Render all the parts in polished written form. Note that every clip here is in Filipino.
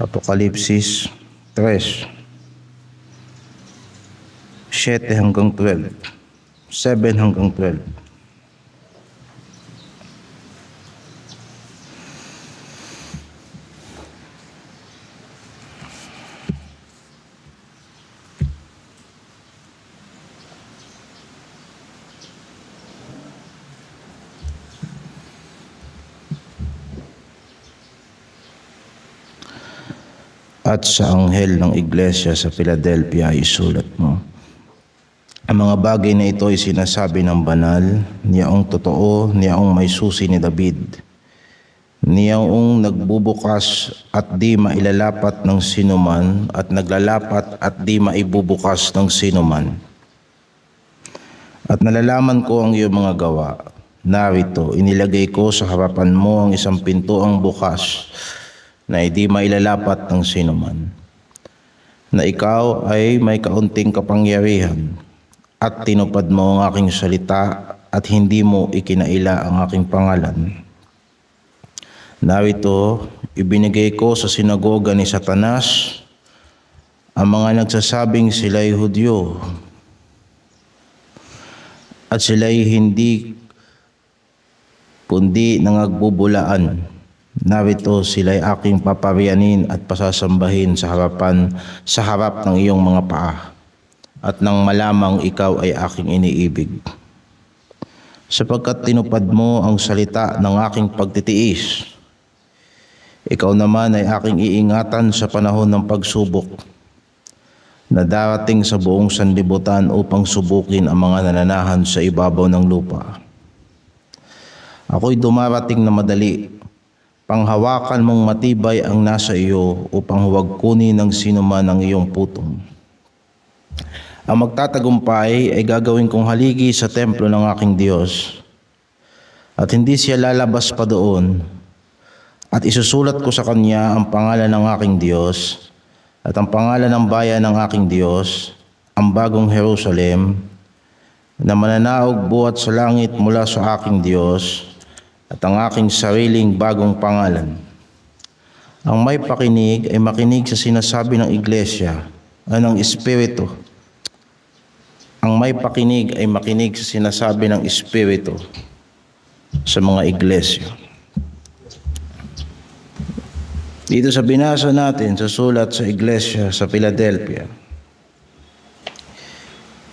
Apokalipsis 3, 7 hanggang 12, 7 hanggang 12. At sa anghel ng iglesia sa Philadelphia isulat mo, ang mga bagay na ito ay sinasabi ng banal, niyaong totoo, niyaong may susi ni David, niyaong nagbubukas at di mailalapat ng sinuman at naglalapat at di maibubukas ng sinuman. At nalalaman ko ang iyong mga gawa. Narito, inilagay ko sa harapan mo ang isang pintuang bukas na hindi mailalapat ng sinuman, na ikaw ay may kaunting kapangyarihan at tinupad mo ang aking salita at hindi mo ikinaila ang aking pangalan. Narito, ibinigay ko sa sinagoga ni Satanas ang mga nagsasabing sila'y Hudyo at sila'y hindi kundi nangagbubulaan. Narito sila'y aking paparianin at pasasambahin sa harap ng iyong mga paa, at nang malamang ikaw ay aking iniibig. Sapagkat tinupad mo ang salita ng aking pagtitiis, ikaw naman ay aking iingatan sa panahon ng pagsubok na darating sa buong sanlibutan upang subukin ang mga nananahan sa ibabaw ng lupa. Ako'y dumarating na madali. Panghawakan mong matibay ang nasa iyo upang huwag kunin ng sinuman ang iyong putong. Ang magtatagumpay ay gagawin kong haligi sa templo ng aking Diyos, at hindi siya lalabas pa doon, at isusulat ko sa kanya ang pangalan ng aking Diyos at ang pangalan ng bayan ng aking Diyos, ang bagong Jerusalem, na mananaog buhat sa langit mula sa aking Diyos, at ang aking sariling bagong pangalan. Ang may pakinig ay makinig sa sinasabi ng iglesia ay ng Espiritu. Ang may pakinig ay makinig sa sinasabi ng Espiritu sa mga iglesia. Dito sa binasa natin sa sulat sa iglesia sa Philadelphia,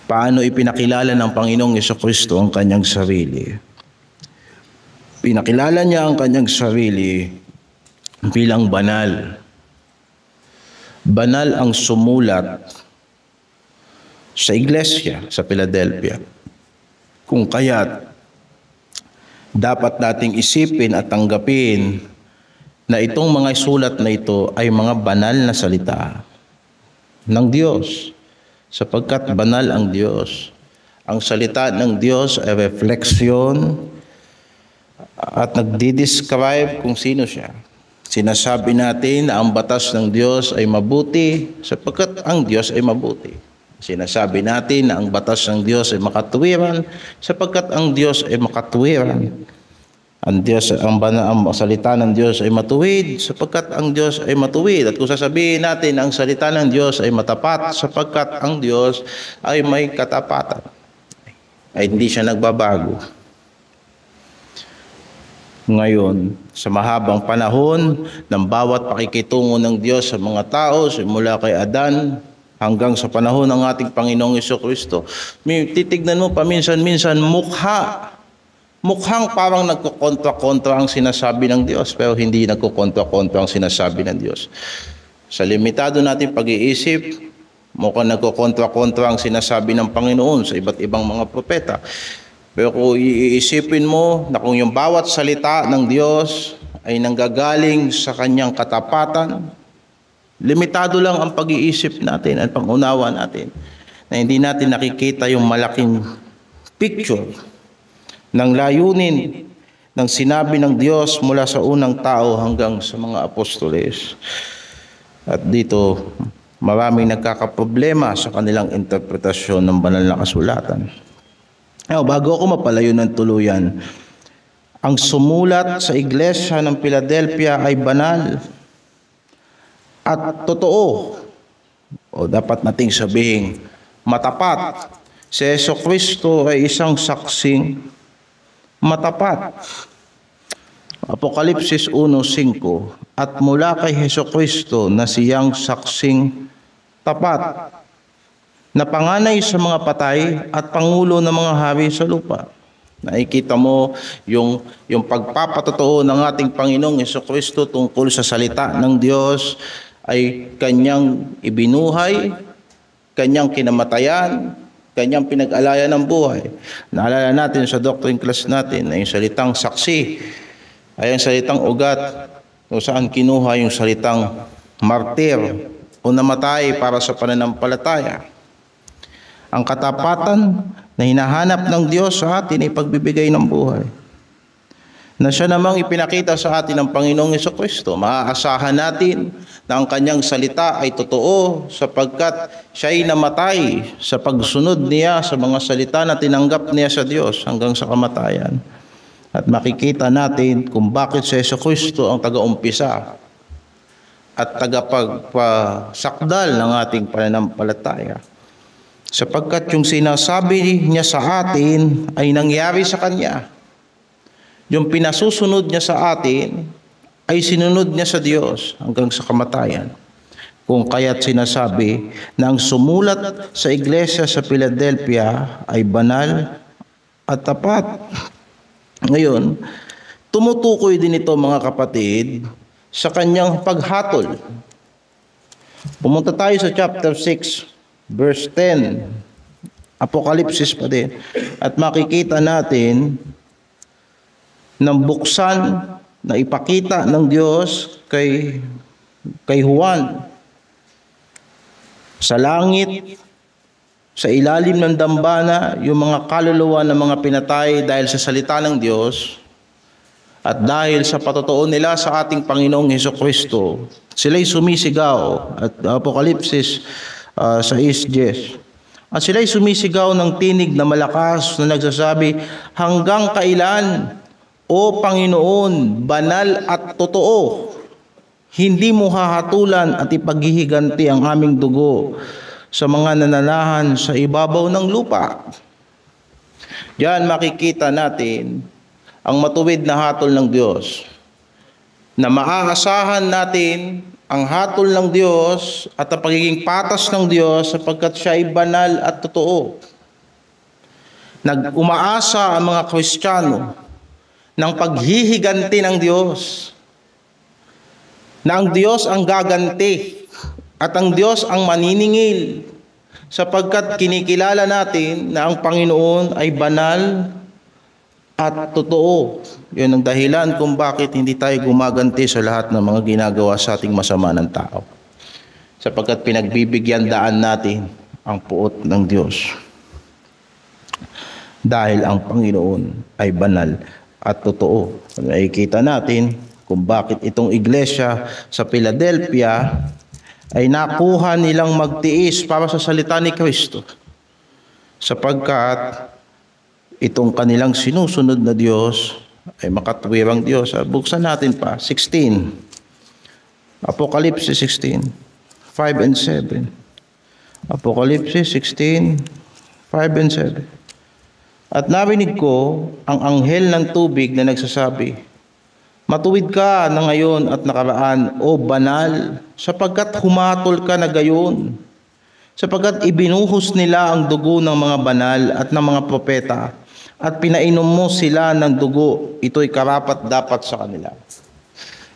paano ipinakilala ng Panginoong Jesucristo ang kanyang sarili? Pinakilala niya ang kanyang sarili bilang banal. Banal ang sumulat sa iglesia sa Philadelphia. Kung kaya't dapat nating isipin at tanggapin na itong mga sulat na ito ay mga banal na salita ng Diyos, sapagkat banal ang Diyos. Ang salita ng Diyos ay refleksyon at nagdi-describe kung sino siya. Sinasabi natin na ang batas ng Diyos ay mabuti sapagkat ang Diyos ay mabuti. Sinasabi natin na ang batas ng Diyos ay makatuwiran sapagkat ang Diyos ay makatuwiran. Ang salita ng Diyos ay matuwid sapagkat ang Diyos ay matuwid. At kung sasabihin natin ang salita ng Diyos ay matapat sapagkat ang Diyos ay may katapatan, ay hindi siya nagbabago. Ngayon, sa mahabang panahon ng bawat pakikitungo ng Diyos sa mga tao, simula kay Adan hanggang sa panahon ng ating Panginoong Jesucristo, titignan mo paminsan-minsan mukhang parang nagkukontra-kontra ang sinasabi ng Diyos, pero hindi nagkukontra-kontra ang sinasabi ng Diyos. Sa limitado natin pag-iisip, mukhang nagkukontra-kontra ang sinasabi ng Panginoon sa iba't ibang mga propeta. Pero kung iisipin mo na kung yung bawat salita ng Diyos ay nanggagaling sa kanyang katapatan, limitado lang ang pag-iisip natin at pang-unawa natin na hindi natin nakikita yung malaking picture ng layunin ng sinabi ng Diyos mula sa unang tao hanggang sa mga apostoles. At dito, maraming nagkakaproblema sa kanilang interpretasyon ng banal na kasulatan. Bago ako mapalayo ng tuluyan, ang sumulat sa iglesia ng Philadelphia ay banal at totoo. O dapat nating sabihin, matapat. Si Jesucristo ay isang saksing matapat. Apokalipsis 1:5, at mula kay Jesucristo na siyang saksing tapat, na panganay sa mga patay at pangulo ng mga hari sa lupa. Nakikita mo yung pagpapatotoo ng ating Panginoong Jesucristo tungkol sa salita ng Diyos ay kanyang ibinuhay, kanyang kinamatayan, kanyang pinag-alayan ng buhay. Naalala natin sa doctrine class natin na yung salitang saksi ay ang salitang ugat kung saan kinuha yung salitang martir o namatay para sa pananampalataya. Ang katapatan na hinahanap ng Diyos sa atin ay pagbibigay ng buhay, na siya namang ipinakita sa atin ng Panginoong Jesucristo. Maaasahan natin na ang kanyang salita ay totoo sapagkat siya ay namatay sa pagsunod niya sa mga salita na tinanggap niya sa Diyos hanggang sa kamatayan. At makikita natin kung bakit si Jesucristo ang taga-umpisa at tagapagpasakdal ng ating pananampalataya. Sapagkat yung sinasabi niya sa atin ay nangyari sa kanya. Yung pinasusunod niya sa atin ay sinunod niya sa Diyos hanggang sa kamatayan. Kung kaya't sinasabi na ang sumulat sa iglesia sa Philadelphia ay banal at tapat. Ngayon, tumutukoy din ito mga kapatid sa kanyang paghatol. Pumunta tayo sa chapter 6, verse 10. Apokalipsis pa din. At makikita natin ng buksan na ipakita ng Diyos kay Juan. Sa langit, sa ilalim ng dambana, yung mga kaluluwa ng mga pinatay dahil sa salita ng Diyos at dahil sa patotoo nila sa ating Panginoong Jesucristo, sila'y sumisigaw. At Apokalipsis 6:10. At sila'y sumisigaw ng tinig na malakas na nagsasabi, hanggang kailan, O Panginoon, banal at totoo, hindi mo hahatulan at ipaghihiganti ang aming dugo sa mga nananahan sa ibabaw ng lupa. Diyan makikita natin ang matuwid na hatol ng Diyos, na maaasahan natin ang hatol ng Diyos at ang pagiging patas ng Diyos sapagkat siya ay banal at totoo. Nag-umaasa ang mga Kristiyano ng paghihiganti ng Diyos, na ang Diyos ang gaganti at ang Diyos ang maniningil sapagkat kinikilala natin na ang Panginoon ay banal at totoo. Yun ang dahilan kung bakit hindi tayo gumaganti sa lahat ng mga ginagawa sa ating masama ng tao. Sapagkat pinagbibigyan daan natin ang puot ng Diyos. Dahil ang Panginoon ay banal at totoo. Nakikita natin kung bakit itong iglesia sa Philadelphia ay nakuha nilang magtiis para sa salita ni Kristo. Sapagkat itong kanilang sinusunod na Diyos ay makatwirang Diyos. Buksan natin pa, 16. Apokalipsis 16, 5 and 7. Apokalipsis 16, 5 and 7. At narinig ko ang anghel ng tubig na nagsasabi, matuwid ka na ngayon at nakaraan, O banal, sapagkat humatol ka na gayon. Sapagkat ibinuhos nila ang dugo ng mga banal at ng mga propeta, at pinainom mo sila ng dugo, ito'y karapat-dapat sa kanila.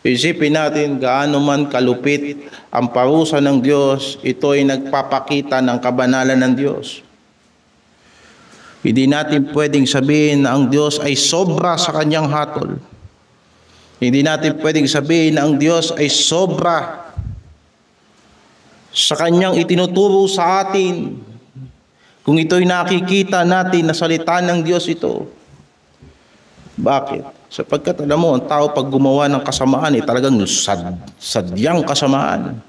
Isipin natin gaano man kalupit ang parusa ng Diyos, ito'y nagpapakita ng kabanalan ng Diyos. Hindi natin pwedeng sabihin na ang Diyos ay sobra sa kanyang hatol. Hindi natin pwedeng sabihin na ang Diyos ay sobra sa kanyang itinuturo sa atin. Kung ito'y nakikita natin na salita ng Diyos ito. Bakit? Sapagkat alam mo, ang tao pag gumawa ng kasamaan, talagang sadyang kasamaan.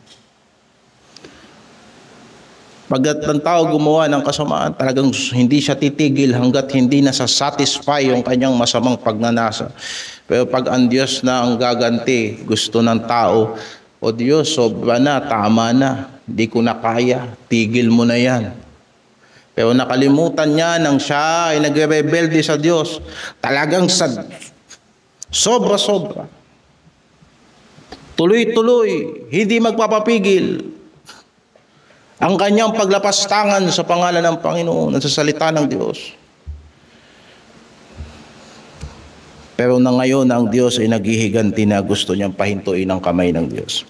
Pagkat ang tao gumawa ng kasamaan, talagang hindi siya titigil hanggat hindi nasa-satisfy yung kanyang masamang pagnanasa. Pero pag ang Diyos na ang gaganti, gusto ng tao O Diyos, sobra na, tama na, di ko na kaya, tigil mo na yan. Pero nakalimutan niya nang siya ay nagre-rebelde sa Diyos. Talagang sobra-sobra. Tuloy-tuloy, hindi magpapapigil ang kanyang paglapastangan sa pangalan ng Panginoon at sa salita ng Diyos. Pero na ngayon ang Diyos ay naghihiganti na gusto niyang pahintuin ang kamay ng Diyos.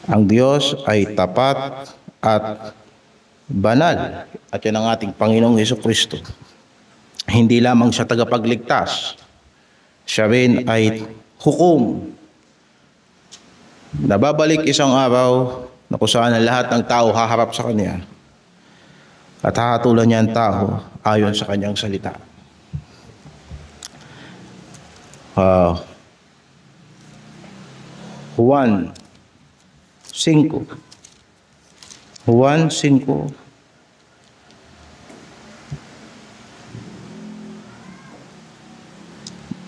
Ang Diyos ay tapat at banal, at yan ang ating Panginoong Hesukristo. Hindi lamang siya tagapagligtas, siya rin ay hukom. Nababalik isang araw na kung saan lahat ng tao haharap sa Kanya at hahatulan niya ang tao ayon sa Kanyang salita. Juan 5. Juan 5.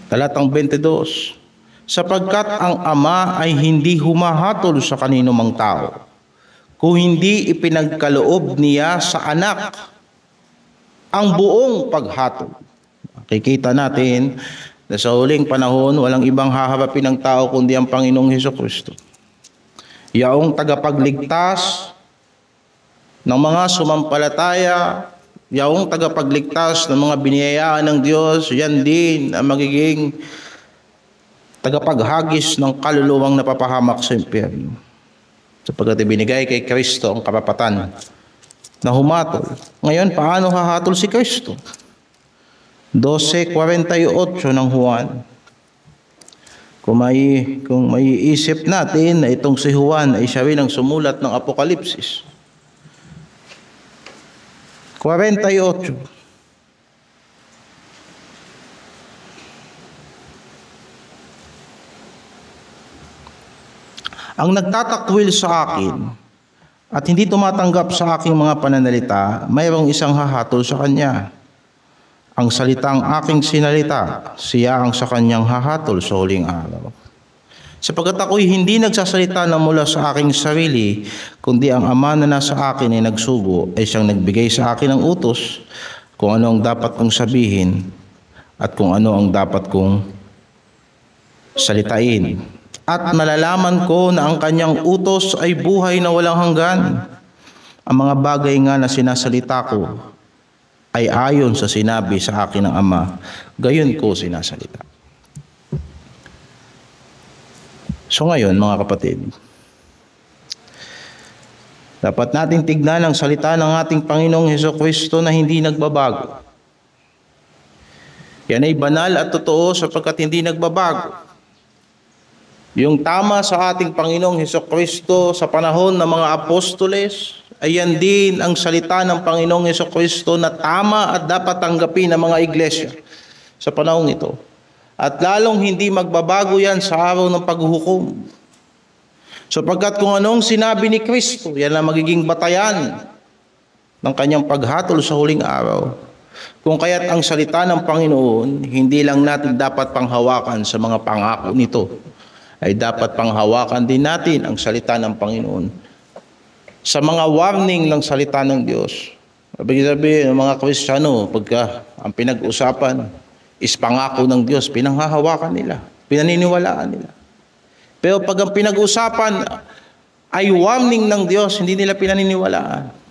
Talatang 22. Sapagkat ang Ama ay hindi humahatol sa kanino mang tao, kung hindi ipinagkaloob niya sa anak ang buong paghatol. Kikita natin na sa huling panahon, walang ibang haharapin ng tao kundi ang Panginoong Hesukristo. Yaong tagapagligtas ng mga sumampalataya, yaong tagapagligtas ng mga biniyayaan ng Diyos, yan din ang magiging tagapaghagis ng kaluluwang napapahamak sa impyerno. Sapagkat ibinigay kay Kristo ang karapatan na humatol. Ngayon, paano hahatol si Kristo? 12:48 ng Juan. Kung may isip natin na itong si Juan ay siya rin ang sumulat ng Apokalipsis. 48. Ang nagtatakwil sa akin at hindi tumatanggap sa aking mga pananalita, mayroong isang hahatol sa kanya. Ang salitang aking sinalita, siya ang sa kanyang hahatol sa huling araw. Sapagkat ako'y hindi nagsasalita na mula sa aking sarili, kundi ang Ama na nasa akin ay nagsugo, ay siyang nagbigay sa akin ng utos kung ano ang dapat kong sabihin at kung ano ang dapat kong salitain. At malalaman ko na ang kanyang utos ay buhay na walang hanggan. Ang mga bagay nga na sinasalita ko ay ayon sa sinabi sa akin ng Ama, gayon ko sinasalita. So ngayon, mga kapatid, dapat nating tignan ang salita ng ating Panginoong Hesukristo na hindi nagbabago. Yan ay banal at totoo sapagkat hindi nagbabago. Yung tama sa ating Panginoong Hesukristo sa panahon ng mga apostoles, ayan din ang salita ng Panginoong Hesukristo na tama at dapat tanggapin ng mga iglesia sa panahon ito. At lalong hindi magbabago yan sa araw ng paghuhukom. Sapagkat kung anong sinabi ni Kristo, yan ang magiging batayan ng kanyang paghatol sa huling araw. Kung kaya't ang salita ng Panginoon, hindi lang natin dapat panghawakan sa mga pangako nito, ay dapat panghawakan din natin ang salita ng Panginoon sa mga warning ng salita ng Diyos. Sabi ng mga Kristiyano, pagka ang pinag-usapan is pangako ng Diyos, pinanghahawakan nila, pinaniniwalaan nila. Pero pag ang pinag-usapan ay warning ng Diyos, hindi nila pinaniniwalaan.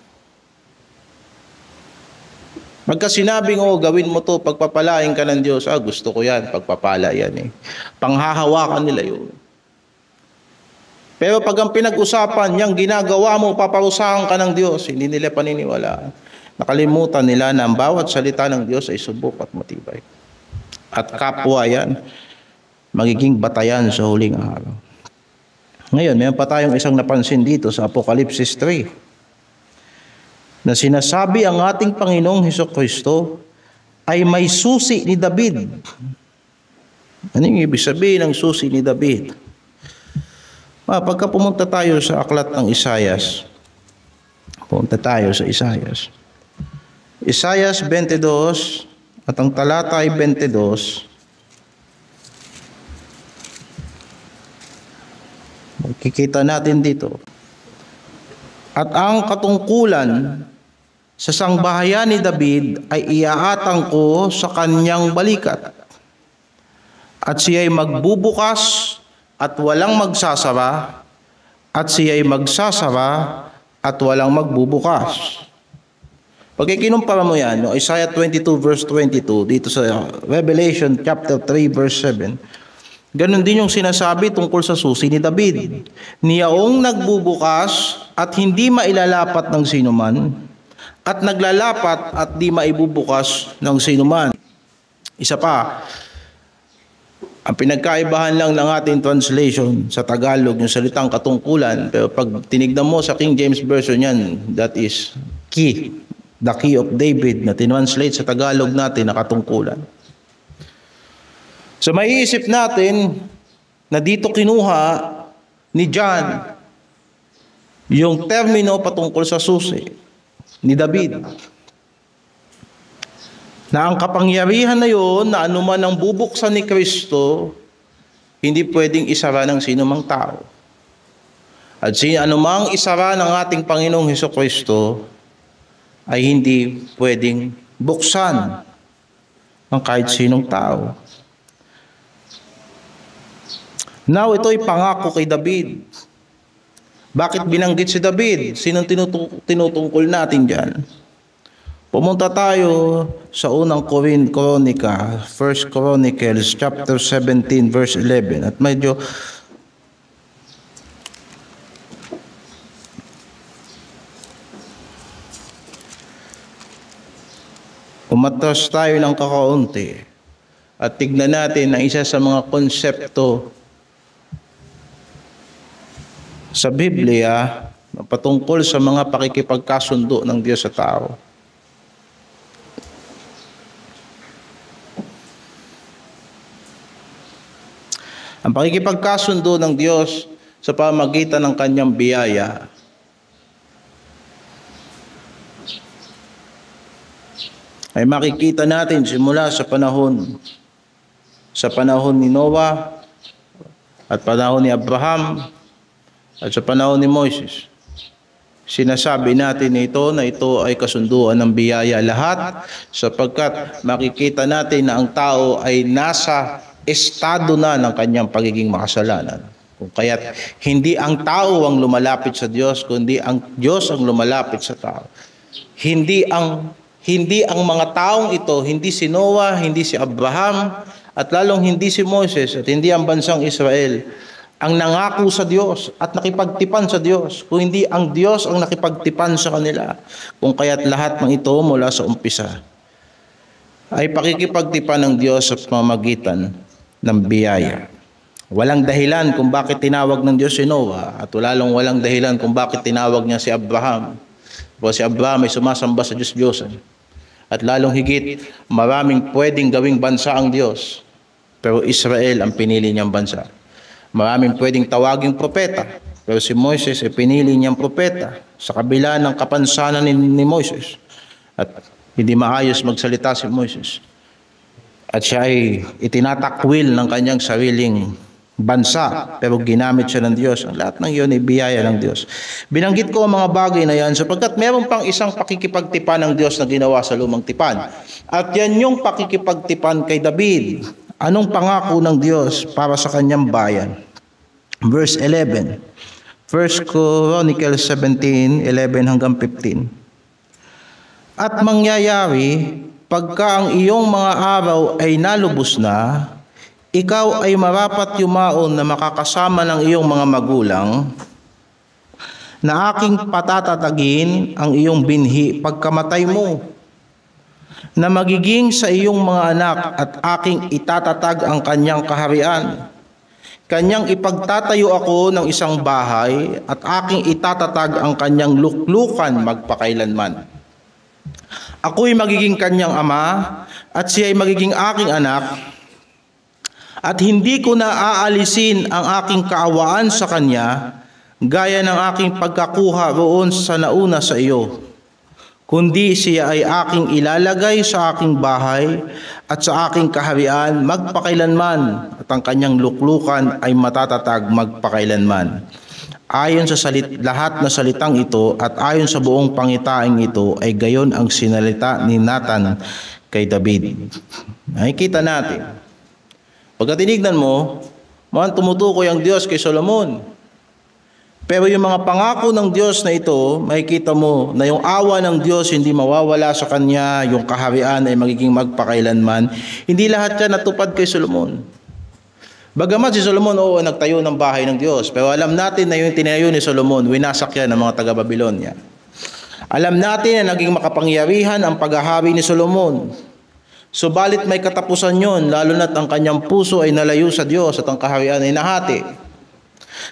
Pagka sinabing, gawin mo to, pagpapalain ka ng Diyos, gusto ko yan, pagpapala yan eh. Panghahawakan nila yun. Pero pag ang pinag-usapan, yung ginagawa mo, paparusahan ka ng Diyos, hindi nila paniniwalaan. Nakalimutan nila na ang bawat salita ng Diyos ay subok at matibay. At kapwa yan, magiging batayan sa huling araw. Ngayon, mayroon pa tayong isang napansin dito sa Apokalipsis 3. Na sinasabi ang ating Panginoong Hesukristo ay may susi ni David. Ano yung ibig sabihin ng susi ni David? Pagka pumunta tayo sa aklat ng Isaias, pumunta tayo sa Isaias. Isaias 22 at ang talata ay 22. Kikita natin dito. At ang katungkulan sa sangbahayan ni David ay iaatang ko sa kanyang balikat. At siya'y magbubukas at walang magsasara, at siya'y magsasara at walang magbubukas. Pag ikinumpara mo yan, no, Isaiah 22 verse 22, dito sa Revelation chapter 3 verse 7, ganun din yung sinasabi tungkol sa susi ni David. Niyaong nagbubukas at hindi mailalapat ng sinuman, at naglalapat at di maibubukas ng sinuman. Isa pa, ang pinagkaibahan lang ng ating translation sa Tagalog, yung salitang katungkulan, pero pag tinignan mo sa King James Version yan, that is key, the key of David na tinranslate sa Tagalog natin na katungkulan. So maiisip natin na dito kinuha ni John yung termino patungkol sa susi ni David. Na ang kapangyarihan na yun, na anuman ang bubuksan ni Kristo, hindi pwedeng isara ng sinumang tao. At anumang isara ng ating Panginoong Hesukristo ay hindi pwedeng buksan ng kahit sinong tao. Now, ito'y pangako kay David. Bakit binanggit si David? Sinong tinutungkol natin dyan? Pumunta tayo sa unang Kronika, 1 Chronicles chapter 17 verse 11. At medyo umatras tayo ng kakaunti at tignan natin ang isa sa mga konsepto sa Biblia na patungkol sa mga pakikipagkasundo ng Diyos sa tao. Ang pakikipagkasundo ng Diyos sa pamamagitan ng kanyang biyaya ay makikita natin simula sa panahon ni Noah at panahon ni Abraham at sa panahon ni Moses. Sinasabi natin ito na ito ay kasunduan ng biyaya lahat sapagkat makikita natin na ang tao ay nasa estado na ng kanyang pagiging makasalanan. Kung kaya't hindi ang tao ang lumalapit sa Diyos, kundi ang Diyos ang lumalapit sa tao. Hindi ang mga taong ito, hindi si Noah, hindi si Abraham, at lalong hindi si Moses, at hindi ang bansang Israel, ang nangako sa Diyos at nakipagtipan sa Diyos, kung hindi ang Diyos ang nakipagtipan sa kanila. Kung kaya't lahat ng ito mula sa umpisa ay pakikipagtipan ng Diyos sa pamamagitan ng biyaya. Walang dahilan kung bakit tinawag ng Diyos si Noah at walang dahilan kung bakit tinawag niya si Abraham. Si Abraham ay sumasamba sa Diyos-Diyosan. At lalong higit, maraming pwedeng gawing bansa ang Diyos, pero Israel ang pinili niyang bansa. Maraming pwedeng tawaging propeta, pero si Moises ay pinili niyang propeta sa kabila ng kapansanan ni Moises. At hindi maayos magsalita si Moises. At siya ay itinatakwil ng kanyang sariling bansa, pero ginamit siya ng Diyos. Ang lahat ng iyon ay biyaya ng Diyos. Binanggit ko ang mga bagay na yan sapagkat meron pang isang pakikipagtipan ng Diyos na ginawa sa lumang tipan. At yan yung pakikipagtipan kay David. Anong pangako ng Diyos para sa kanyang bayan? Verse 11. 1 Chronicles 17, 11 hanggang 15. At mangyayari, pagka ang iyong mga araw ay nalubos na, ikaw ay marapat yumaon na makakasama ng iyong mga magulang, na aking patatatagin ang iyong binhi pagkamatay mo, na magiging sa iyong mga anak at aking itatatag ang kanyang kaharian. Kanyang ipagtatayo ako ng isang bahay at aking itatatag ang kanyang luklukan magpakailanman. Ako'y magiging kanyang ama at siya'y magiging aking anak, at hindi ko na aalisin ang aking kaawaan sa kanya gaya ng aking pagkakuha roon sa nauna sa iyo. kundi siya ay aking ilalagay sa aking bahay at sa aking kaharian magpakailanman, at ang kanyang luklukan ay matatatag magpakailanman. Ayon sa lahat na salitang ito at ayon sa buong pangitaing ito ay gayon ang sinalita ni Nathan kay David. Nakikita natin. Pagka tinignan mo, mukhang tumutukoy ang Diyos kay Solomon. Pero yung mga pangako ng Diyos na ito, makikita mo na yung awa ng Diyos hindi mawawala sa kanya, yung kaharian ay magiging magpakailanman. Hindi lahat yan natupad kay Solomon. Bagamat si Solomon, nagtayo ng bahay ng Diyos. Pero alam natin na yung tinayo ni Solomon, winasak yan ng mga taga-Babylonia. Alam natin na naging makapangyarihan ang paghahari ni Solomon. Subalit may katapusan yon, lalo na't ang kanyang puso ay nalayo sa Diyos at ang kaharian ay nahati.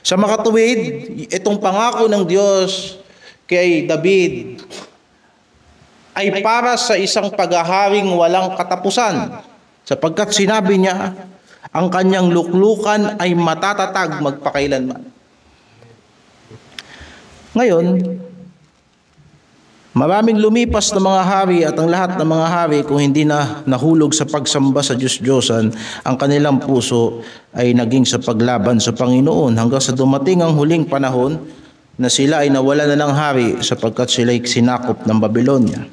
Sa makatuwid, itong pangako ng Diyos kay David ay para sa isang paghaharing walang katapusan, sapagkat sinabi niya, ang kanyang luklukan ay matatatag magpakailanman. Ngayon, maraming lumipas na mga hari at ang lahat ng mga hari kung hindi na nahulog sa pagsamba sa Diyos-Diyosan, ang kanilang puso ay naging sa paglaban sa Panginoon hanggang sa dumating ang huling panahon na sila ay nawala na ng hari sapagkat sila ay sinakop ng Babylonia.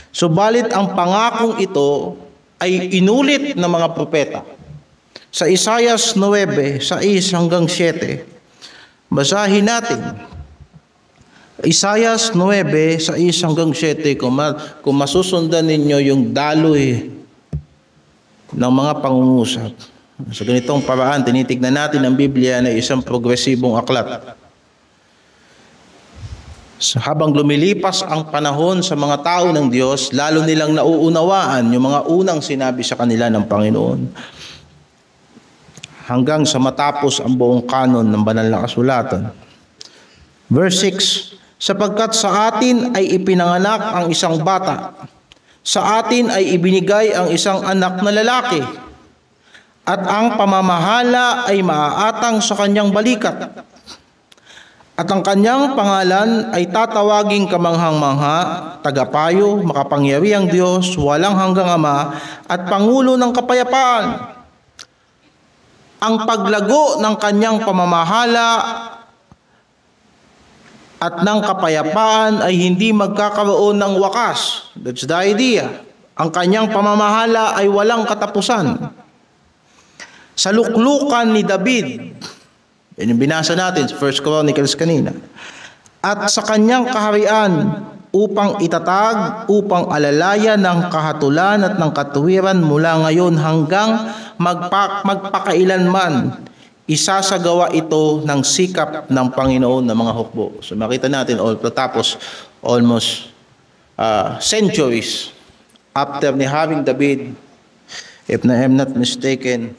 Subalit ang pangakong ito ay inulit ng mga propeta. Sa Isaias 9, 6 hanggang 7, basahin natin. Isaias 9, 6 hanggang 7, kung masusundan ninyo yung daloy ng mga pangungusap. Sa ganitong paraan, tinitignan natin ang Biblia na isang progresibong aklat. Habang lumilipas ang panahon sa mga tao ng Diyos, lalo nilang nauunawaan yung mga unang sinabi sa kanila ng Panginoon. Hanggang sa matapos ang buong kanon ng banal na kasulatan. Verse 6, sapagkat sa atin ay ipinanganak ang isang bata, sa atin ay ibinigay ang isang anak na lalaki, at ang pamamahala ay maaatang sa kanyang balikat. At ang kanyang pangalan ay tatawaging kamanghang-mangha, tagapayo, makapangyarihang Diyos, walang hanggang Ama, at Pangulo ng kapayapaan. Ang paglago ng kanyang pamamahala at ng kapayapaan ay hindi magkakaroon ng wakas. That's the idea. Ang kanyang pamamahala ay walang katapusan. Sa luklukan ni David, yan yung binasa natin sa 1 Chronicles kanina, at sa kanyang kaharian upang itatag, upang alalayan ng kahatulan at ng katuwiran mula ngayon hanggang magpakailanman, isasagawa ito ng sikap ng Panginoon ng mga hukbo. So makita natin, tapos almost centuries after ni having David, if I am not mistaken,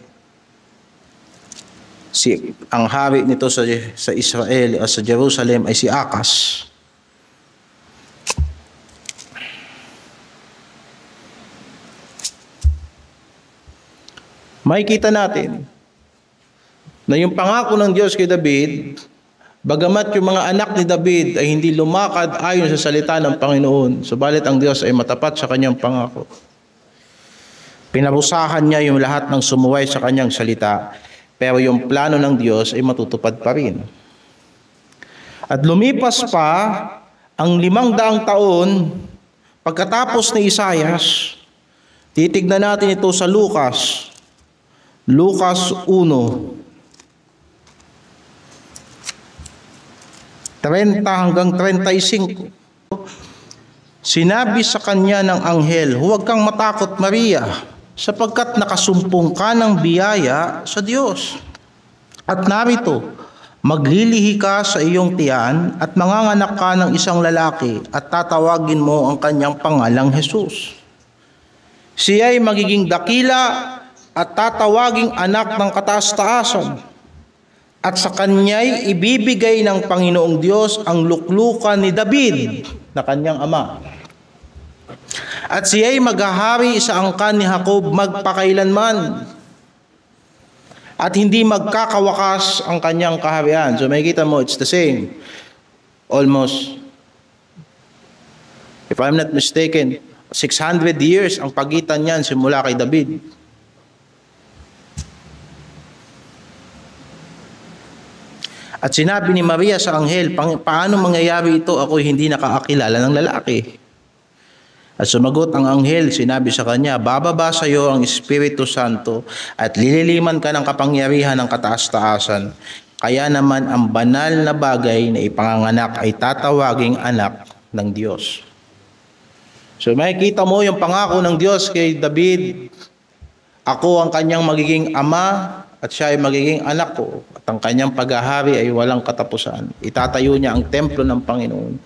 ang hari nito sa Israel o sa Jerusalem ay si Akas. Makikita natin na yung pangako ng Diyos kay David, bagamat yung mga anak ni David ay hindi lumakad ayon sa salita ng Panginoon, subalit ang Diyos ay matapat sa kanyang pangako. Pinarusahan niya yung lahat ng sumuway sa kanyang salita, pero yung plano ng Diyos ay matutupad pa rin. At lumipas pa ang 500 taon pagkatapos ni Isaias. Titignan natin ito sa Lucas 1, 30 hanggang 35. Sinabi sa kanya ng anghel, huwag kang matakot, Maria, sapagkat nakasumpong ka ng biyaya sa Diyos. At narito, maglilihi ka sa iyong tiyan at manganganak ka ng isang lalaki at tatawagin mo ang kanyang pangalang Jesus. Siya ay magiging dakila at tatawaging anak ng kataas-taasan. At sa kanya'y ibibigay ng Panginoong Diyos ang luklukan ni David na kanyang ama. At siya'y maghahari sa angkan ni Jacob magpakailanman. At hindi magkakawakas ang kanyang kaharian. So makikita mo, it's the same. Almost If I'm not mistaken, 600 years ang pagitan niyan simula kay David. At sinabi ni Maria sa anghel, paano mangyayari ito? Ako hindi nakakakilala ng lalaki. At sumagot ang anghel, sinabi sa kanya, bababa sa iyo ang Espiritu Santo at lililiman ka ng kapangyarihan ng kataas-taasan. Kaya naman ang banal na bagay na ipanganganak ay tatawaging anak ng Diyos. So makikita mo yung pangako ng Diyos kay David, ako ang kanyang magiging ama at siya ay magiging anak ko at ang kanyang paghahari ay walang katapusan. Itatayo niya ang templo ng Panginoon.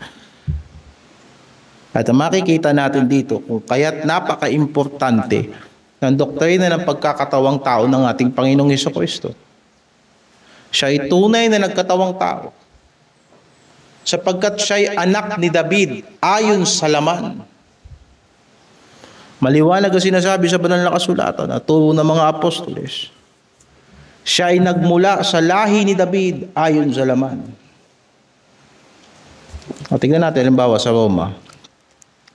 At makikita natin dito kung kaya't napaka-importante ng doktrina ng pagkakatawang tao ng ating Panginoong Hesukristo. Siya ay tunay na nagkatawang tao sapagkat siya ay anak ni David ayon sa laman. Maliwanag ang sinasabi sa banal na kasulatan at turo ng mga apostoles. Siya ay nagmula sa lahi ni David ayon sa laman. O, tignan natin halimbawa sa Roma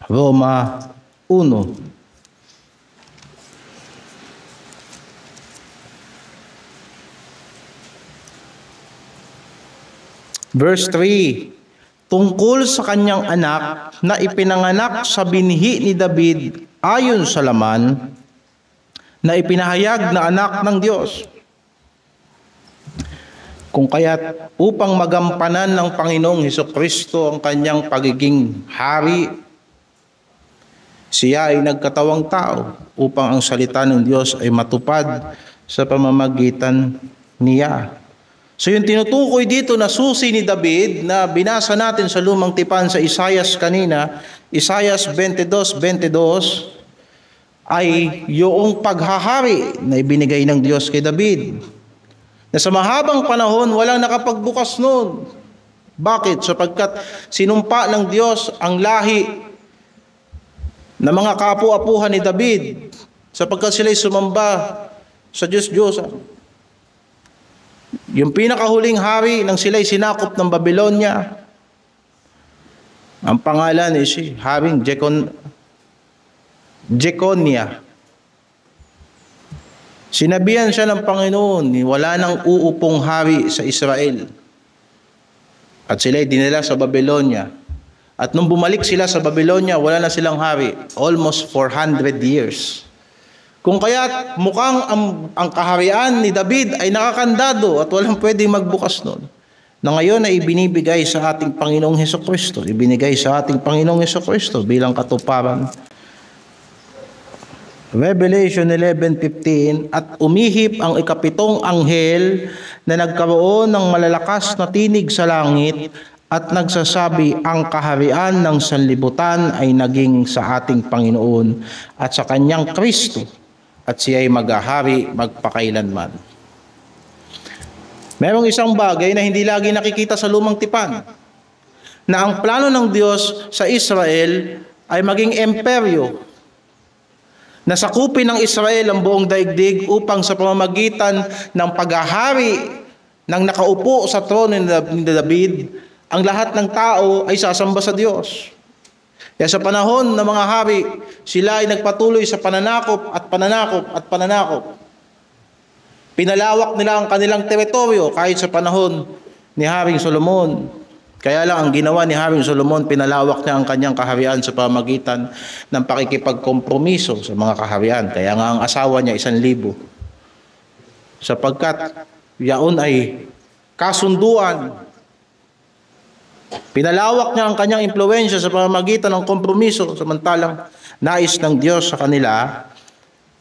1. Verse 3, tungkol sa kanyang anak na ipinanganak sa binhi ni David ayon sa laman, na ipinahayag na anak ng Diyos. Kung kaya't upang magampanan ng Panginoong Hesukristo ang kanyang pagiging hari, siya ay nagkatawang tao upang ang salita ng Diyos ay matupad sa pamamagitan niya. So yung tinutukoy dito na susi ni David na binasa natin sa lumang tipan sa Isaias kanina, Isaias 22:22, ay yung paghahari na ibinigay ng Diyos kay David. Na sa mahabang panahon, walang nakapagbukas noon. Bakit? Sapagkat sinumpa ng Diyos ang lahi na mga kapu-apuhan ni David sapagkat sila'y sumamba sa Diyos-Diyosan. Yung pinakahuling hari nang sila'y sinakop ng Babylonia, ang pangalan ay si Haring Jeconia. Sinabihan siya ng Panginoon, wala nang uupong hari sa Israel. At sila'y dinala sa Babylonia. At nung bumalik sila sa Babylonia, wala na silang hari. Almost 400 years. Kung kaya't mukhang ang kaharian ni David ay nakakandado at walang pwedeng magbukas nun. Na ngayon ay ibinibigay sa ating Panginoong Hesukristo. Ibinigay sa ating Panginoong Hesukristo bilang katuparan. Revelation 11:15, at umihip ang ikapitong anghel na nagkaroon ng malalakas na tinig sa langit at nagsasabi, ang kaharian ng sanlibutan ay naging sa ating Panginoon at sa kanyang Kristo, at siya ay maghahari magpakailanman. Merong isang bagay na hindi lagi nakikita sa lumang tipan, na ang plano ng Diyos sa Israel ay maging imperyo, na sakupin ng Israel ang buong daigdig upang sa pamamagitan ng paghahari ng nakaupo sa trono ni David, ang lahat ng tao ay sasamba sa Diyos. Kaya sa panahon ng mga hari, sila ay nagpatuloy sa pananakop at pananakop at pananakop. Pinalawak nila ang kanilang teritoryo kahit sa panahon ni Haring Solomon. Kaya lang ang ginawa ni Haring Solomon, pinalawak niya ang kanyang kaharian sa pamamagitan ng pakikipagkompromiso sa mga kaharian. Kaya nga ang asawa niya 1,000. Sapagkat yaon ay kasunduan. Pinalawak niya ang kanyang impluwensya sa pamamagitan ng kompromiso, samantalang nais ng Diyos sa kanila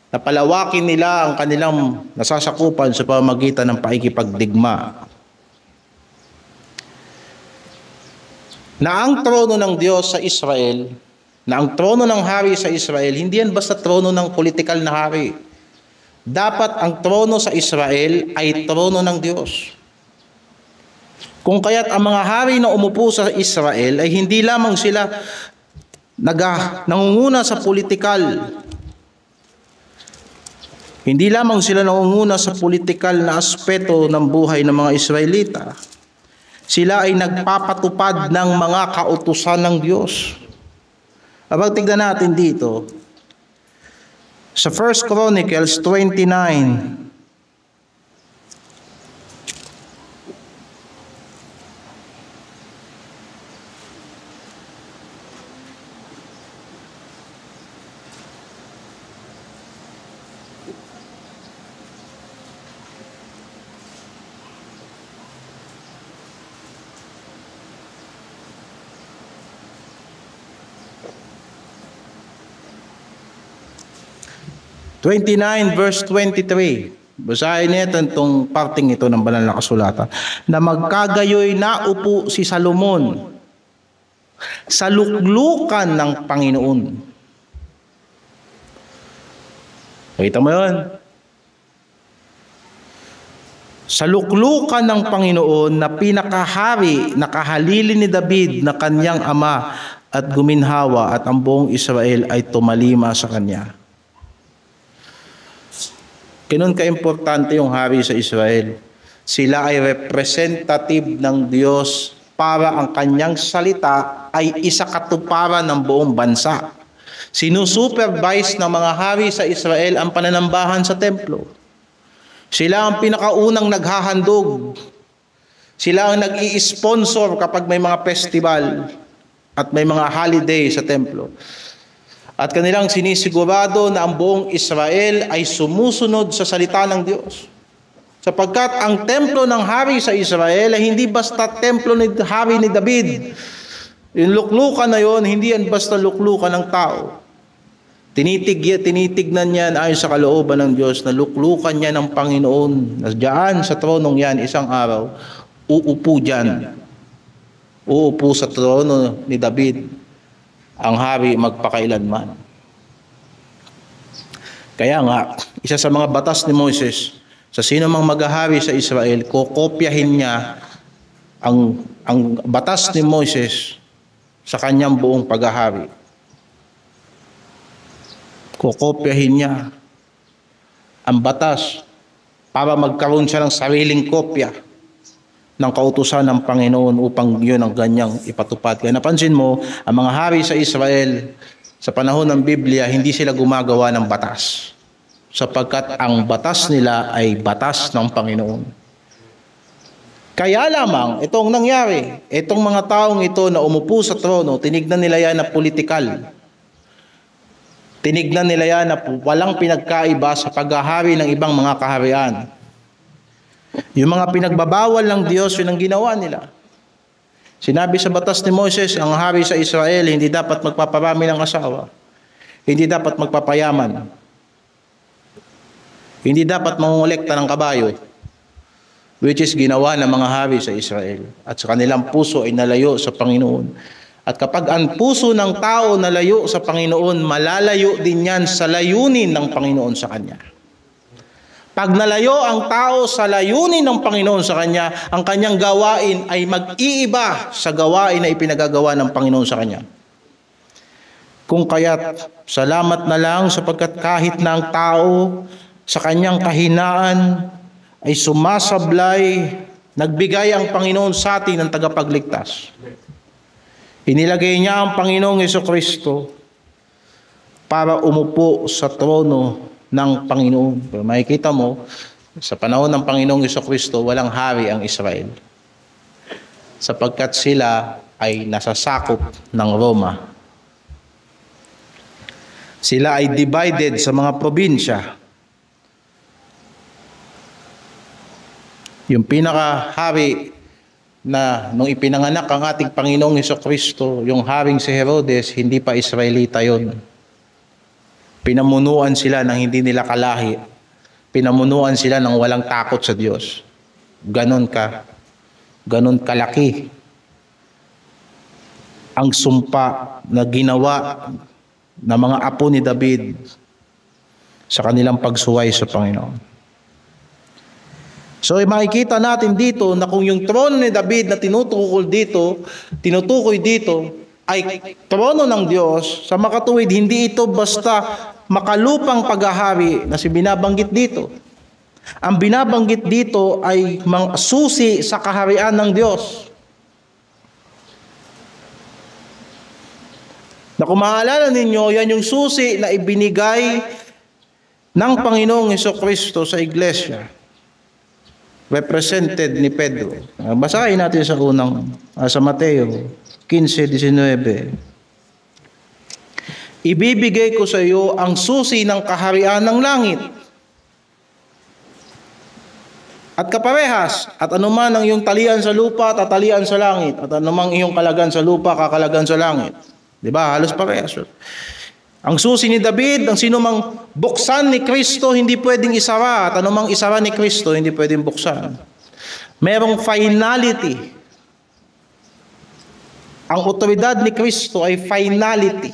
na palawakin nila ang kanilang nasasakupan sa pamamagitan ng pakikipagdigma. Na ang trono ng Diyos sa Israel, na ang trono ng hari sa Israel, hindi yan basta trono ng politikal na hari. Dapat ang trono sa Israel ay trono ng Diyos. Kung kaya't ang mga hari na umupo sa Israel ay hindi lamang sila nangunguna sa politikal. Hindi lamang sila nangunguna sa politikal na aspeto ng buhay ng mga Israelita. Sila ay nagpapatupad ng mga kautusan ng Diyos. Abang tignan natin dito, sa 1 Chronicles 29, verse 23. Basahin niyo itong parting ito ng banal na kasulatan. Na magkagayoy na upo si Salomon sa luklukan ng Panginoon. Nakita mo yun? Sa luklukan ng Panginoon na pinakahari na kahalili ni David na kanyang ama at guminhawa at ang buong Israel ay tumalima sa kanya. Ganun ka-importante yung hari sa Israel. Sila ay representative ng Diyos para ang kanyang salita ay isakatuparan ng buong bansa. Sinusupervise ng mga hari sa Israel ang pananambahan sa templo. Sila ang pinakaunang naghahandog. Sila ang nag-i-sponsor kapag may mga festival at may mga holiday sa templo. At kanilang sinisigurado na ang buong Israel ay sumusunod sa salita ng Diyos. Sapagkat ang templo ng hari sa Israel ay hindi basta templo ni hari ni David. Yung luklukan na yon, hindi yan basta luklukan ng tao. Tinitignan niyan ayon sa kalooban ng Diyos na luklukan niya ng Panginoon. Na diyan sa tronong yan, isang araw, uupo diyan. Uupo sa trono ni David ang hari magpakailanman. Kaya nga, isa sa mga batas ni Moses, sa sino mang maghahari sa Israel, kokopyahin niya ang batas ni Moses sa kanyang buong paghahari. Kokopyahin niya ang batas para magkaroon siya ng sariling kopya ng kautusan ng Panginoon upang yun ang ganyang ipatupad. Kaya napansin mo, ang mga hari sa Israel sa panahon ng Biblia, hindi sila gumagawa ng batas. Sapagkat ang batas nila ay batas ng Panginoon. Kaya lamang, itong nangyari, itong mga taong ito na umupo sa trono, tinignan nila yan na politikal. Tinignan nila yan na walang pinagkaiba sa paghahari ng ibang mga kaharian. Yung mga pinagbabawal ng Diyos, yun ang ginawa nila. Sinabi sa batas ni Moses, ang hari sa Israel hindi dapat magpaparami ng asawa. Hindi dapat magpapayaman. Hindi dapat mangungulekta ng kabayo. Which is ginawa ng mga hari sa Israel. At sa kanilang puso ay nalayo sa Panginoon. At kapag ang puso ng tao nalayo sa Panginoon, malalayo din yan sa layunin ng Panginoon sa kanya. Pag nalayo ang tao sa layunin ng Panginoon sa kanya, ang kanyang gawain ay mag-iiba sa gawain na ipinagagawa ng Panginoon sa kanya. Kung kaya't salamat na lang sapagkat kahit na ang tao sa kanyang kahinaan ay sumasablay, nagbigay ang Panginoon sa atin ng tagapagligtas. Inilagay niya ang Panginoong Jesucristo para umupo sa trono ng Panginoon. Pero makikita mo, sa panahon ng Panginoong Jesucristo, walang hari ang Israel. Sapagkat sila ay nasasakop ng Roma. Sila ay divided sa mga probinsya. Yung pinakahari na nung ipinanganak ang ating Panginoong Jesucristo, yung haring si Herodes, hindi pa Israelita yon. Pinamunuan sila ng hindi nila kalahi. Pinamunuan sila ng walang takot sa Diyos. Ganon kalaki ang sumpa na ginawa ng mga apo ni David sa kanilang pagsuway sa Panginoon. So makikita natin dito na kung yung trono ni David na tinutukoy dito ay trono ng Diyos, sa makatuwid, hindi ito basta makalupang paghahari na binabanggit dito. Ang binabanggit dito ay mga susi sa kaharian ng Diyos. Na kung maalala ninyo, yan yung susi na ibinigay ng Panginoong Hesukristo sa iglesia. Represented ni Pedro. Basahin natin sa Mateo 15:19. Ibibigay ko sa iyo ang susi ng kaharian ng langit. At kaparehas, at anuman ang iyong talian sa lupa, tatalian sa langit. At anumang iyong kalagan sa lupa, kakalagan sa langit. Diba? Halos parehas. Ang susi ni David, ang sinumang buksan ni Kristo, hindi pwedeng isara. At anumang isara ni Kristo, hindi pwedeng buksan. Merong finality. Ang otoridad ni Kristo ay finality.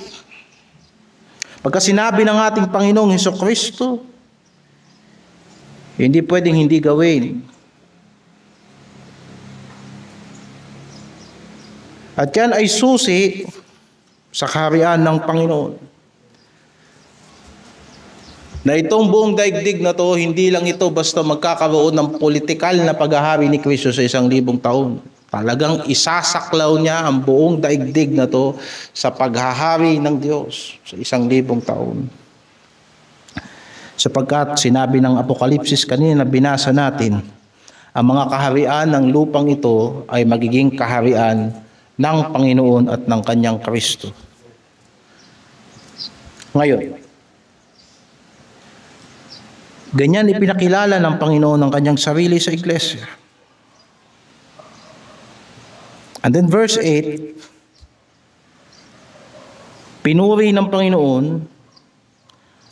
Pagka sinabi ng ating Panginoong Hesukristo, hindi pwedeng hindi gawin. At yan ay susi sa kaharian ng Panginoon. Na itong buong daigdig na to, hindi lang ito basta magkakaroon ng politikal na paghahari ni Kristo sa 1,000 taon. Talagang isasaklaw niya ang buong daigdig na to sa paghahari ng Diyos sa 1,000 taon. Sapagkat sinabi ng Apokalipsis kanina na binasa natin, ang mga kaharian ng lupang ito ay magiging kaharian ng Panginoon at ng kanyang Kristo. Ngayon, ganyan ipinakilala ng Panginoon ng kanyang sarili sa iglesia. And then verse 8, pinuri ng Panginoon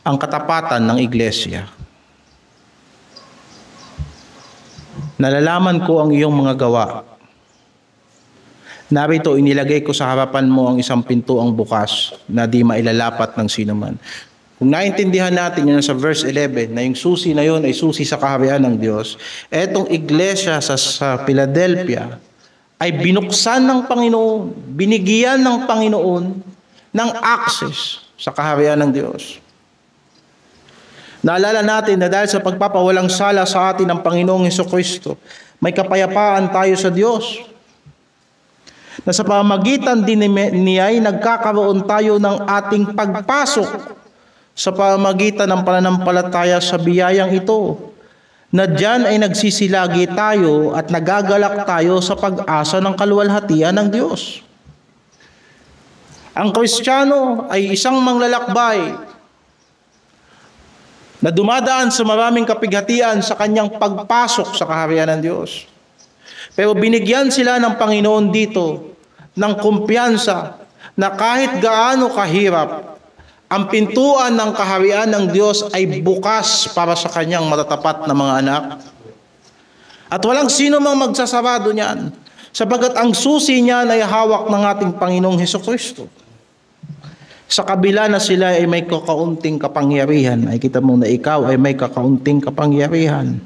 ang katapatan ng iglesia. Nalalaman ko ang iyong mga gawa. Narito, inilagay ko sa harapan mo ang isang pintuang bukas na di mailalapat ng sinuman. Kung naintindihan natin yun sa verse 11, na yung susi na yun ay susi sa kaharian ng Diyos, etong iglesia sa Philadelphia ay binuksan ng Panginoon, binigyan ng Panginoon ng access sa kaharian ng Diyos. Naalala natin na dahil sa pagpapawalang sala sa atin ng Panginoong Hesukristo, may kapayapaan tayo sa Diyos. Na sa pamamagitan din niya ay nagkakaroon tayo ng ating pagpasok sa pamamagitan ng pananampalataya sa biyayang ito. Na diyan ay nagsisilagi tayo at nagagalak tayo sa pag-asa ng kaluwalhatian ng Diyos. Ang Kristiyano ay isang manglalakbay na dumadaan sa maraming kapighatian sa kanyang pagpasok sa kaharian ng Diyos. Pero binigyan sila ng Panginoon dito ng kumpiyansa na kahit gaano kahirap, ang pintuan ng kaharian ng Diyos ay bukas para sa kanyang matatapat na mga anak. At walang sino mang magsasarado niyan, sapagat ang susi niyan ay hawak ng ating Panginoong Hesukristo. Sa kabila na sila ay may kakaunting kapangyarihan, ay kita mo na ikaw ay may kakaunting kapangyarihan.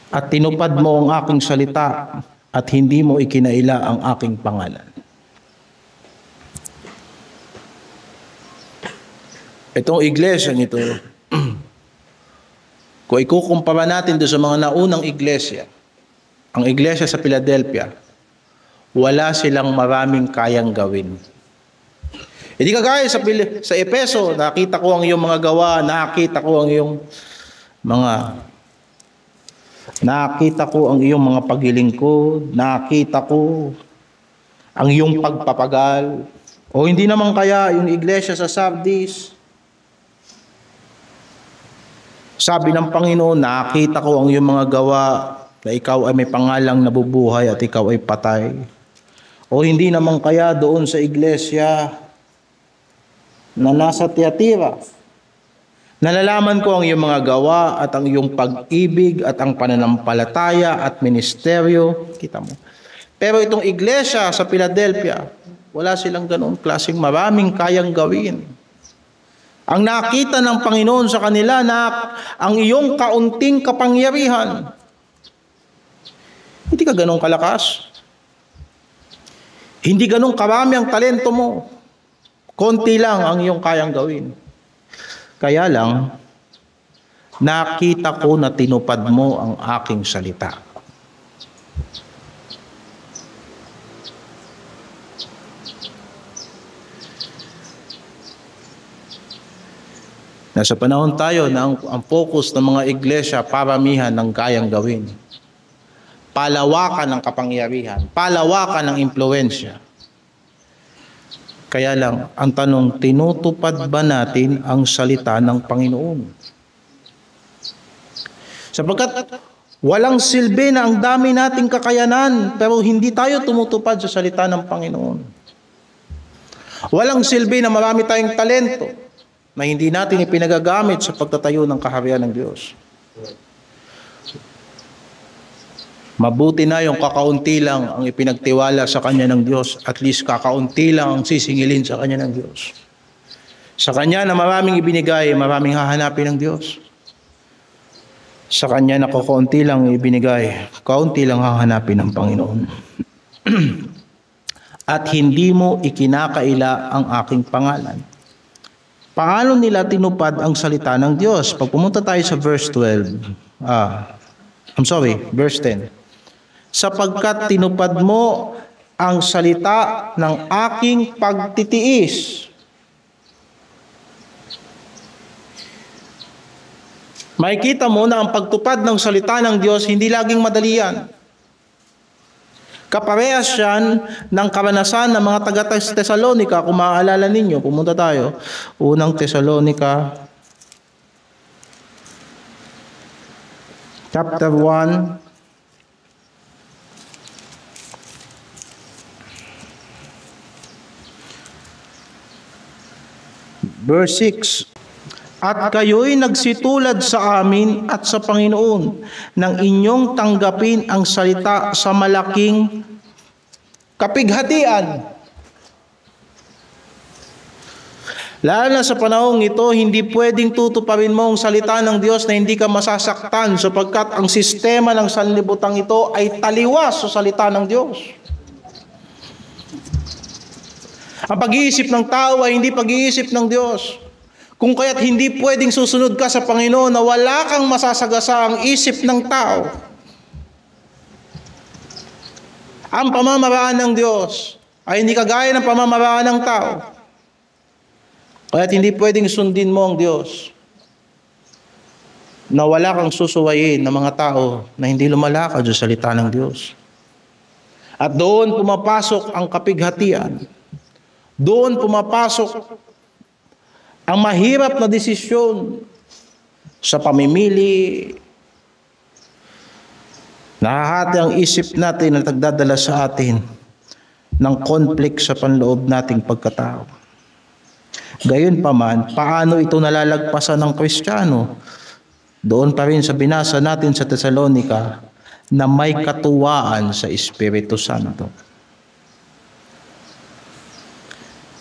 At tinupad mo ang aking salita at hindi mo ikinaila ang aking pangalan. Itong iglesia nito, kung ikukumpara natin doon sa mga naunang iglesia, ang iglesia sa Philadelphia, wala silang maraming kayang gawin. Hindi kagaya sa Epeso, nakita ko ang iyong mga gawa, nakita ko ang iyong mga paglilingkod, nakita ko ang iyong pagpapagal. O hindi naman kaya yung iglesia sa Sardis, sabi ng Panginoon, nakita ko ang iyong mga gawa na ikaw ay may pangalang nabubuhay at ikaw ay patay. O hindi naman kaya doon sa iglesia na nasa Tiatira, nalalaman ko ang iyong mga gawa at ang iyong pag-ibig at ang pananampalataya at ministeryo. Kita mo. Pero itong iglesia sa Philadelphia, wala silang ganoong klaseng maraming kayang gawin. Ang nakita ng Panginoon sa kanila na ang iyong kaunting kapangyarihan. Hindi ka ganong kalakas. Hindi ganong karami ang talento mo. Konti lang ang iyong kayang gawin. Kaya lang, nakita ko na tinupad mo ang aking salita. Nasa panahon tayo na ang focus ng mga iglesia, paramihan ng kayang gawin. Palawakan ng kapangyarihan, palawakan ng impluensya. Kaya lang, ang tanong, tinutupad ba natin ang salita ng Panginoon? Sapagkat walang silbi na ang dami nating kakayanan, pero hindi tayo tumutupad sa salita ng Panginoon. Walang silbi na marami tayong talento, na hindi natin ipinagagamit sa pagtatayo ng kaharian ng Diyos. Mabuti na yung kakaunti lang ang ipinagtiwala sa Kanya ng Diyos. At least kakaunti lang ang sisingilin sa Kanya ng Diyos. Sa Kanya na maraming ibinigay, maraming hahanapin ng Diyos. Sa Kanya na kakaunti lang ibinigay, kaunti lang hahanapin ng Panginoon. At hindi mo ikinakaila ang aking pangalan. Paano nila tinupad ang salita ng Diyos? Pag pumunta tayo sa verse 12, verse 10. Sapagkat tinupad mo ang salita ng aking pagtitiis. Makikita mo na ang pagtupad ng salita ng Diyos hindi laging madali yan. Kaparehas yan ng karanasan ng mga taga-Tesalonica. Kung maaalala ninyo, pumunta tayo. Unang Tesalonica, chapter 1, verse 6. At kayo'y nagsitulad sa amin at sa Panginoon nang inyong tanggapin ang salita sa malaking kapighatian. Lalo na sa panahong ito, hindi pwedeng tutuparin mo ang salita ng Diyos na hindi ka masasaktan sapagkat ang sistema ng sanlibutan ito ay taliwas sa salita ng Diyos. Ang pag-iisip ng tao ay hindi pag-iisip ng Diyos. Kung kaya't hindi pwedeng susunod ka sa Panginoon na wala kang masasagasa ang isip ng tao. Ang pamamaraan ng Diyos ay hindi kagaya ng pamamaraan ng tao. Kaya't hindi pwedeng sundin mo ang Diyos na wala kang susuwayin ng mga tao na hindi lumalakad sa salita ng Diyos. At doon pumapasok ang kapighatian. Doon pumapasok ang mahirap na desisyon sa pamimili. Nahahati ang isip natin at nagdadala sa atin ng conflict sa panloob nating pagkatao. Gayunpaman, paano ito nalalagpasan ng Kristiyano? Doon pa rin sa binasa natin sa Tesalonica na may katuwaan sa Espiritu Santo.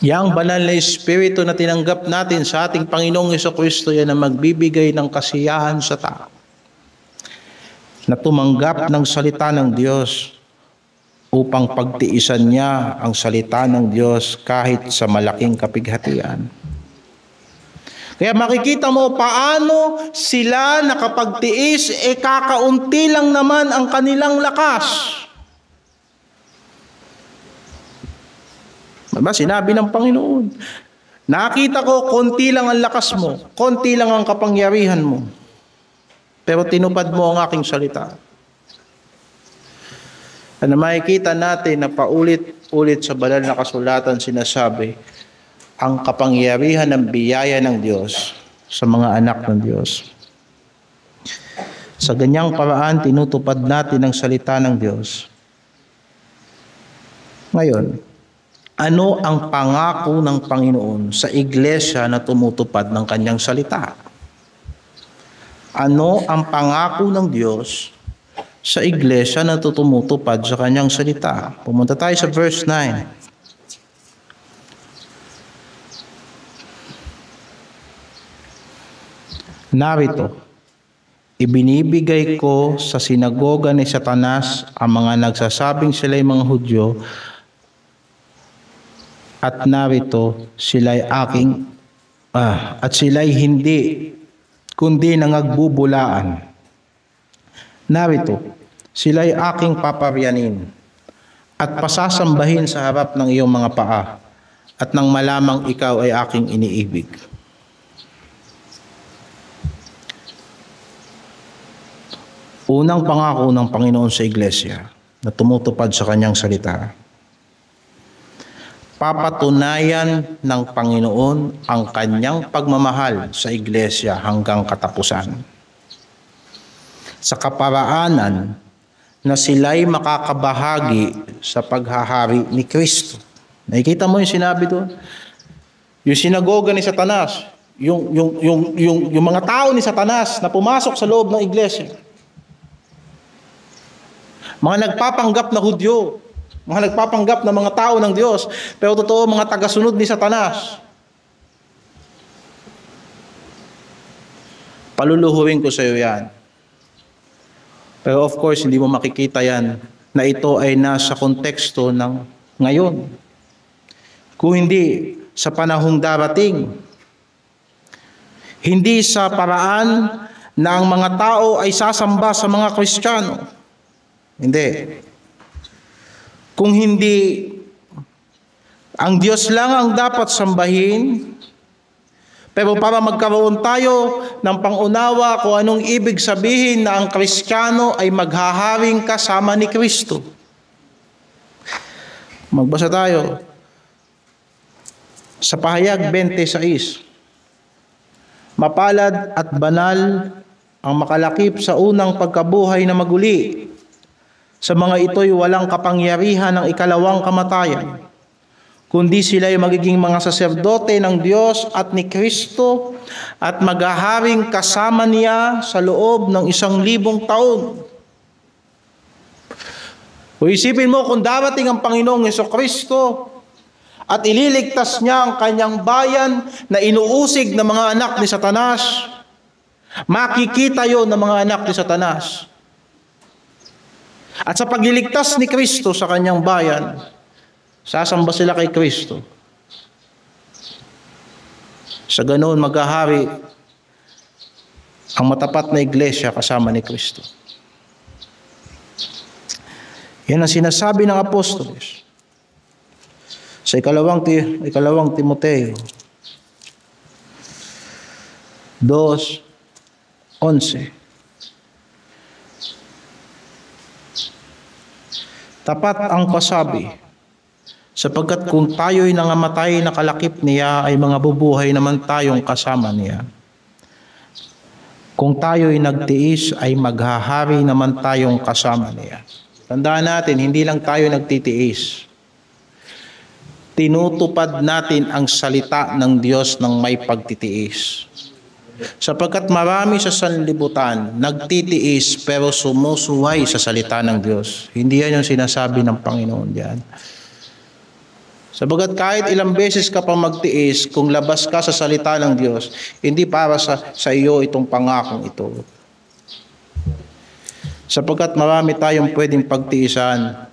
Yang banal na Espiritu na tinanggap natin sa ating Panginoong Jesucristo yan na magbibigay ng kasiyahan sa tao. Na tumanggap ng salita ng Diyos upang pagtiisan niya ang salita ng Diyos kahit sa malaking kapighatian. Kaya makikita mo paano sila nakapagtiis, kakaunti lang naman ang kanilang lakas. Diba? Sinabi ng Panginoon, nakita ko, konti lang ang lakas mo, konti lang ang kapangyarihan mo, pero tinupad mo ang aking salita. Ano makikita natin na paulit-ulit sa banal na kasulatan sinasabi, ang kapangyarihan ng biyaya ng Diyos sa mga anak ng Diyos. Sa ganyang paraan, tinutupad natin ang salita ng Diyos. Ngayon, ano ang pangako ng Panginoon sa iglesia na tumutupad ng kanyang salita? Ano ang pangako ng Diyos sa iglesia na tumutupad sa kanyang salita? Pumunta tayo sa verse 9. Narito, ibinibigay ko sa sinagoga ni Satanas ang mga nagsasabing sila'y mga Hudyo, at narito sila'y aking at sila'y hindi kundi nangagbubulaan. Narito sila'y aking paparyanin at pasasambahin sa harap ng iyong mga paa at nang malamang ikaw ay aking iniibig. Unang pangako ng Panginoon sa iglesia na tumutupad sa kanyang salita. Papatunayan ng Panginoon ang kanyang pagmamahal sa iglesia hanggang katapusan. Sa kaparaanan na sila'y makakabahagi sa paghahari ni Kristo. Nakikita mo yung sinabi doon? Yung sinagoga ni Satanas, yung mga tao ni Satanas na pumasok sa loob ng iglesia. Mga nagpapanggap na Hudyo, mga nagpapanggap na mga tao ng Diyos, pero totoo mga tagasunod ni Satanas. Paluluhurin ko sa iyo yan. Pero of course, hindi mo makikita yan na ito ay nasa konteksto ng ngayon. Kung hindi sa panahong darating, hindi sa paraan na ang mga tao ay sasamba sa mga Kristiyano. Hindi. Kung hindi ang Diyos lang ang dapat sambahin, pero para magkaroon tayo ng pangunawa kung anong ibig sabihin na ang Kristiyano ay maghaharing kasama ni Kristo. Magbasa tayo sa Pahayag 26. Mapalad at banal ang makalakip sa unang pagkabuhay na maguli. Sa mga ito'y walang kapangyarihan ng ikalawang kamatayan, kundi sila'y magiging mga saserdote ng Diyos at ni Kristo at maghaharing kasama niya sa loob ng 1,000 taon. Kung isipin mo kung darating ang Panginoong Jesucristo at ililigtas niya ang kanyang bayan na inuusig ng mga anak ni Satanas, makikita yon ng mga anak ni Satanas. At sa pagliligtas ni Kristo sa kanyang bayan, sasamba sila kay Kristo. Sa ganoon maghahari ang matapat na iglesia kasama ni Kristo. Yan ang sinasabi ng apostoles sa ikalawang Timoteo 2:11. Tapat ang pasabi, sapagkat kung tayo'y nangamatay na kalakip niya, ay mga bubuhay naman tayong kasama niya. Kung tayo'y nagtiis, ay maghahari naman tayong kasama niya. Tandaan natin, hindi lang tayo nagtitiis. Tinutupad natin ang salita ng Diyos ng may pagtitiis. Sapagkat marami sa sanlibutan nagtitiis pero sumusuway sa salita ng Diyos. Hindi yan yung sinasabi ng Panginoon diyan. Sapagkat kahit ilang beses ka pa magtiis, kung labas ka sa salita ng Diyos, hindi para sa iyo itong pangakong ito. Sapagkat marami tayong pwedeng pagtiisan,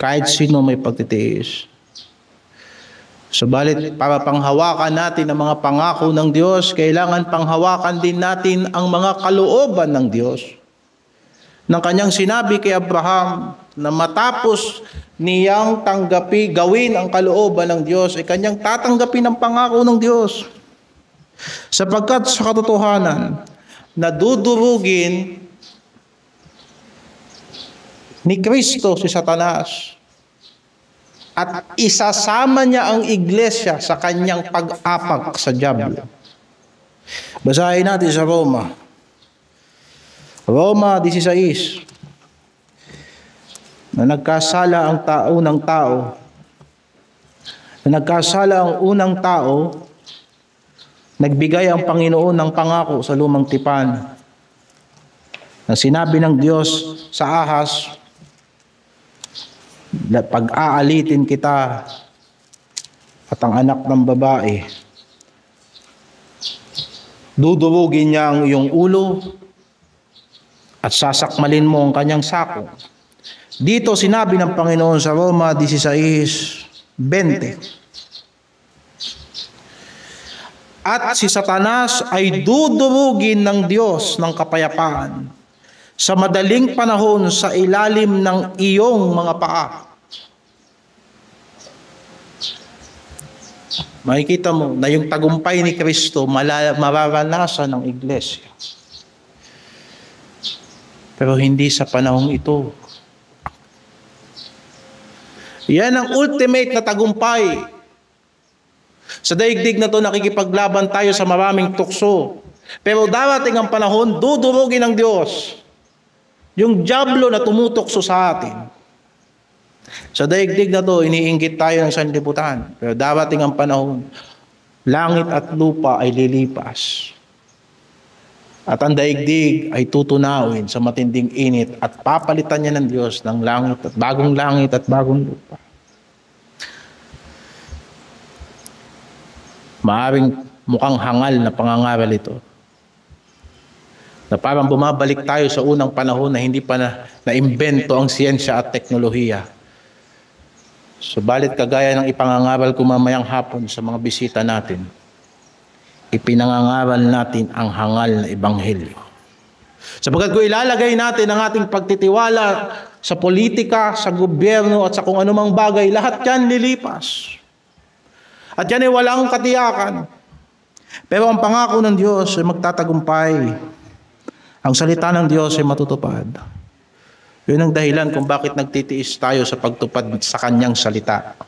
kahit sino may pagtitiis. Subalit para panghawakan natin ang mga pangako ng Diyos, kailangan panghawakan din natin ang mga kalooban ng Diyos. Nang kanyang sinabi kay Abraham na matapos niyang gawin ang kalooban ng Diyos, ay kanyang tatanggapin ang pangako ng Diyos. Sapagkat sa katotohanan, nadudurugin ni Kristo si Satanas at isasama niya ang iglesia sa kanyang pag-apak sa dyablo. Basahin natin sa Roma 16. Na nagkasala ang unang tao, nagbigay ang Panginoon ng pangako sa lumang tipan. Na sinabi ng Diyos sa Ahas, pag-aalitin kita at ang anak ng babae, dudurugin niya ang iyong ulo at sasakmalin mo ang kanyang sako. Dito sinabi ng Panginoon sa Roma 16:20, at si Satanas ay dudurugin ng Diyos ng kapayapaan sa madaling panahon sa ilalim ng iyong mga paa. Makikita mo na yung tagumpay ni Kristo mararanasan ng iglesia. Pero hindi sa panahong ito. Yan ang ultimate na tagumpay. Sa daigdig na to, nakikipaglaban tayo sa maraming tukso. Pero darating ang panahon, dudurugin ng Diyos yung dyablo na tumutokso sa atin. Sa daigdig na to, iniinggit tayo ng sanlibutan. Pero darating ang panahon, langit at lupa ay lilipas. At ang daigdig ay tutunawin sa matinding init at papalitan niya ng Diyos ng langit at bagong lupa. Maaring mukhang hangal na pangangaral ito. Na parang bumabalik tayo sa unang panahon na hindi pa na-imbento ang siyensya at teknolohiya. Subalit kagaya ng ipangangaral ko mamayang hapon sa mga bisita natin, ipinangangaral natin ang hangal na ebanghelyo. Sapagkat kung ilalagay natin ang ating pagtitiwala sa politika, sa gobyerno at sa kung anumang bagay, lahat yan lilipas. At yan ay walang katiyakan. Pero ang pangako ng Diyos ay magtatagumpay. Ang salita ng Diyos ay matutupad. Yun ang dahilan kung bakit nagtitiis tayo sa pagtupad sa kanyang salita.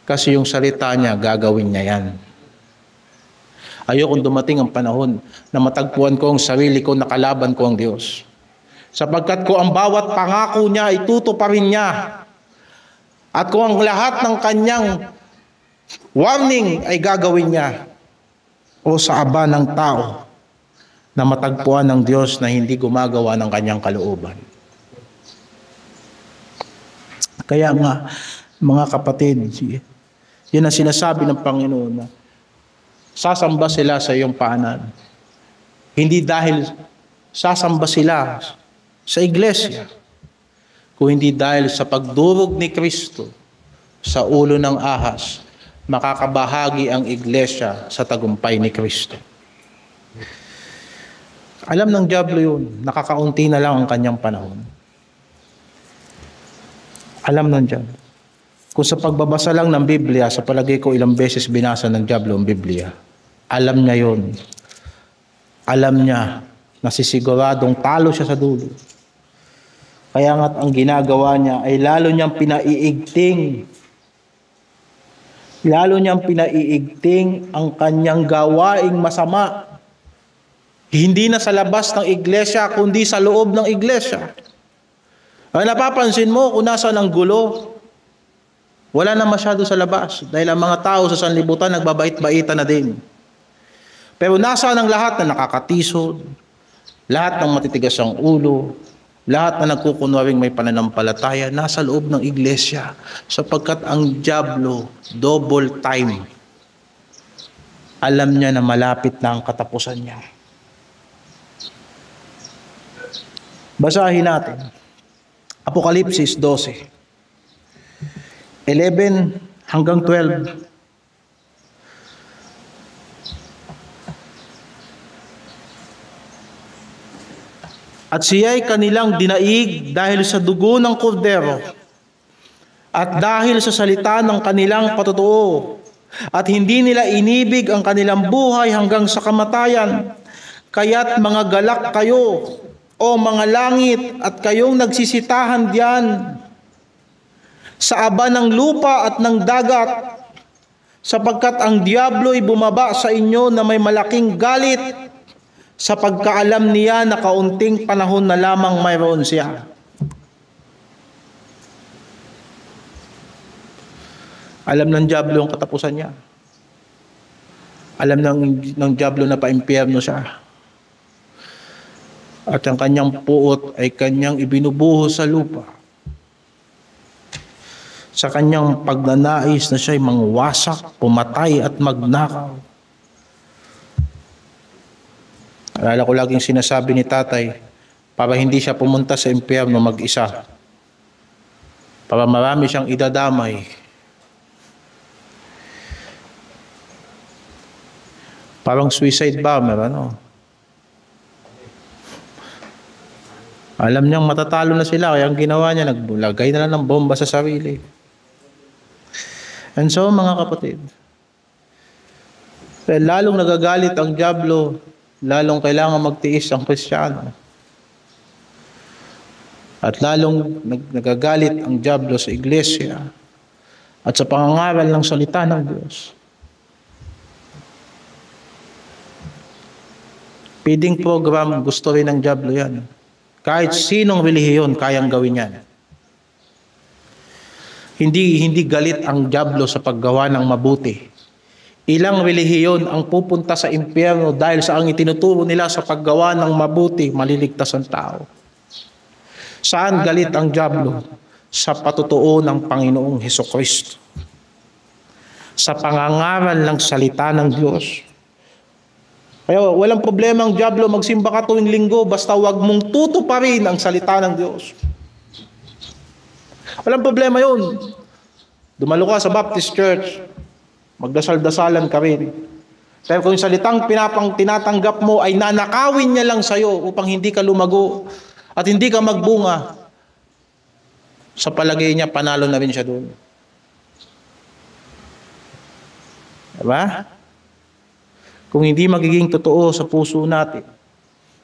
Kasi yung salita niya, gagawin niya yan. Ayokong dumating ang panahon na matagpuan ko ang sarili ko, nakalaban ko ang Diyos. Sapagkat kung ang bawat pangako niya ay tutuparin niya, at kung ang lahat ng kanyang warning ay gagawin niya, o sa aba ng tao na matagpuan ng Diyos na hindi gumagawa ng kanyang kalooban. Kaya nga, mga kapatid, yun ang sinasabi ng Panginoon na sasamba sila sa iyong paanan. Hindi dahil sasamba sila sa iglesia, kung hindi dahil sa pagdurog ni Kristo sa ulo ng ahas, makakabahagi ang iglesia sa tagumpay ni Kristo. Alam ng dyablo yun, nakakaunti na lang ang kanyang panahon. Alam ng dyablo. Kung sa pagbabasa lang ng Biblia, sa palagay ko ilang beses binasa ng dyablo ang Biblia, alam niya yun. Alam niya na sisiguradong talo siya sa dulo. Kaya nga't ang ginagawa niya ay lalo niyang pinaiigting. Lalo niyang pinaiigting ang kanyang gawaing masama. Hindi na sa labas ng iglesia, kundi sa loob ng iglesia. Ay napapansin mo kung nasaan ang gulo, wala na masyado sa labas. Dahil ang mga tao sa sanlibutan nagbabait-baitan na din. Pero nasaan ang lahat na nakakatisod, lahat ng matitigas ang ulo, lahat na nagkukunwaring may pananampalataya, nasa loob ng iglesia. Sapagkat ang dyablo, double time. Alam niya na malapit na ang katapusan niya. Basahin natin. Apokalipsis 12. 11 hanggang 12. At siya'y kanilang dinaig dahil sa dugo ng kordero at dahil sa salita ng kanilang patotoo. At hindi nila inibig ang kanilang buhay hanggang sa kamatayan. Kaya't mga galak kayo, o mga langit, at kayong nagsisitahan diyan sa aba ng lupa at ng dagat, sapagkat ang diablo'y bumaba sa inyo na may malaking galit, sa pagkaalam niya na kaunting panahon na lamang mayroon siya. Alam ng diablo ang katapusan niya. Alam ng diablo na paimpyerno siya. At ang kanyang puot ay kanyang ibinubuhos sa lupa. Sa kanyang pagnanais na siya'y mangwasak, pumatay at magnakaw. Alala ko laging sinasabi ni tatay, para hindi siya pumunta sa impyerno mag-isa. Para marami siyang idadamay. Parang suicide bomber, ano? Alam niyang matatalo na sila, kaya ang ginawa niya, naglagay na lang ng bomba sa sarili. And so, mga kapatid, lalong nagagalit ang dyablo, lalong kailangan magtiis ang Kristiyano. At lalong nagagalit ang dyablo sa iglesia at sa pangangaral ng salita ng Diyos. Feeding program, gusto rin ng dyablo yan. Kahit sinong relihiyon, kayang gawin yan. Hindi galit ang dyablo sa paggawa ng mabuti. Ilang relihiyon ang pupunta sa impyerno dahil sa ang itinuturo nila sa paggawa ng mabuti, maliligtas ang tao. Saan galit ang dyablo? Sa patutuo ng Panginoong Hesukristo. Sa pangangaral ng salita ng Diyos. Kaya walang problema ang dyablo magsimba ka tuwing linggo basta wag mong tutuparin ang salita ng Diyos. Walang problema yun. Dumalo ka sa Baptist Church, magdasal-dasalan ka rin. Pero kung yung salitang tinatanggap mo ay nanakawin niya lang sa'yo upang hindi ka lumago at hindi ka magbunga, sa palagay niya, panalo na rin siya doon. Diba? Kung hindi magiging totoo sa puso natin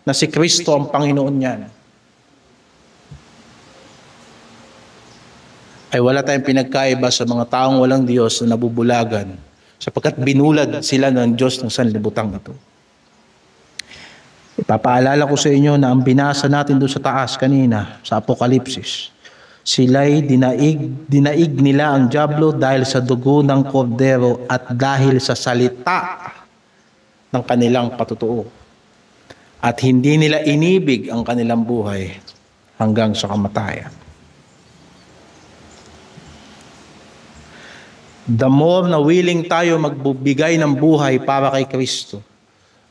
na si Kristo ang Panginoon niyan, ay wala tayong pinagkaiba sa mga taong walang Diyos na nabubulagan sapagkat binulad sila ng Diyos ng sanlibutan ito. Ipapaalala ko sa inyo na ang binasa natin doon sa taas kanina, sa Apokalipsis, sila'y dinaig nila ang dyablo dahil sa dugo ng kordero at dahil sa salita ng kanilang patutuo. At hindi nila inibig ang kanilang buhay hanggang sa kamatayan. The more na willing tayo magbibigay ng buhay para kay Kristo,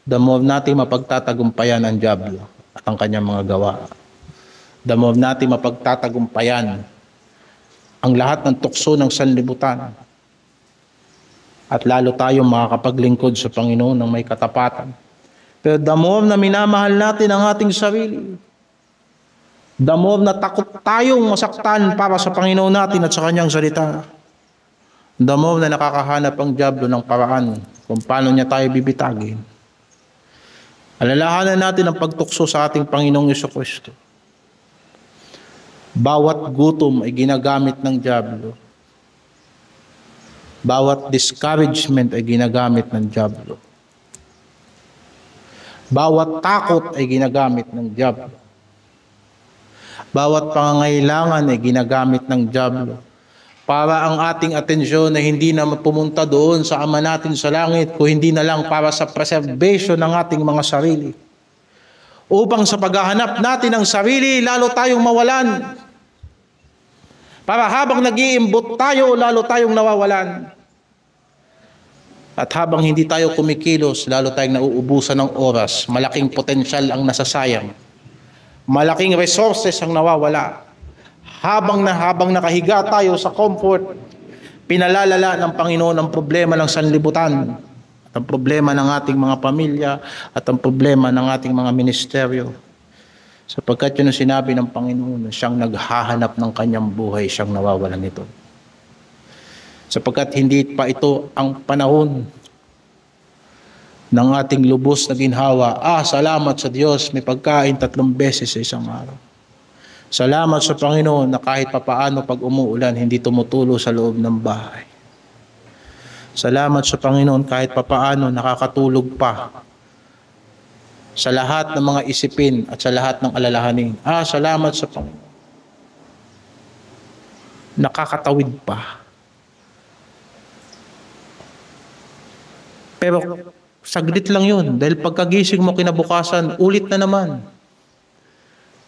the more natin mapagtatagumpayan ang dyablo at ang kanyang mga gawa. The more natin mapagtatagumpayan ang lahat ng tukso ng sanlibutan. At lalo tayong makakapaglingkod sa Panginoon ng may katapatan. Pero the more na minamahal natin ang ating sarili, the more na takot tayong masaktan para sa Panginoon natin at sa kanyang salita, the more na nakakahanap ang dyablo ng paraan kung paano niya tayo bibitagin. Alalahanan natin ang pagtukso sa ating Panginoong Jesucristo. Bawat gutom ay ginagamit ng dyablo. Bawat discouragement ay ginagamit ng dyablo. Bawat takot ay ginagamit ng dyablo. Bawat pangangailangan ay ginagamit ng dyablo para ang ating atensyon na hindi na pumunta doon sa Ama natin sa langit, kung hindi na lang para sa preservation ng ating mga sarili. Upang sa paghahanap natin ng sarili, lalo tayong mawalan. Para habang nag-iimbot tayo, lalo tayong nawawalan. At habang hindi tayo kumikilos, lalo tayong nauubusan ng oras. Malaking potensyal ang nasasayang. Malaking resources ang nawawala. Habang nakahiga tayo sa comfort, pinalalala ng Panginoon ang problema ng sanlibutan, at ang problema ng ating mga pamilya, at ang problema ng ating mga ministeryo. Sapagkat yun ang sinabi ng Panginoon, siyang naghahanap ng kanyang buhay, siyang nawawalan nito. Sapagkat hindi pa ito ang panahon ng ating lubos na ginhawa. Salamat sa Diyos, may pagkain 3 beses sa isang araw. Salamat sa Panginoon na kahit papaano pag umuulan, hindi tumutulo sa loob ng bahay. Salamat sa Panginoon kahit papaano nakakatulog pa sa lahat ng mga isipin at sa lahat ng alalahanin. Salamat sa Panginoon. Nakakatawid pa. Pero saglit lang yun. Dahil pagkagising mo kinabukasan, ulit na naman.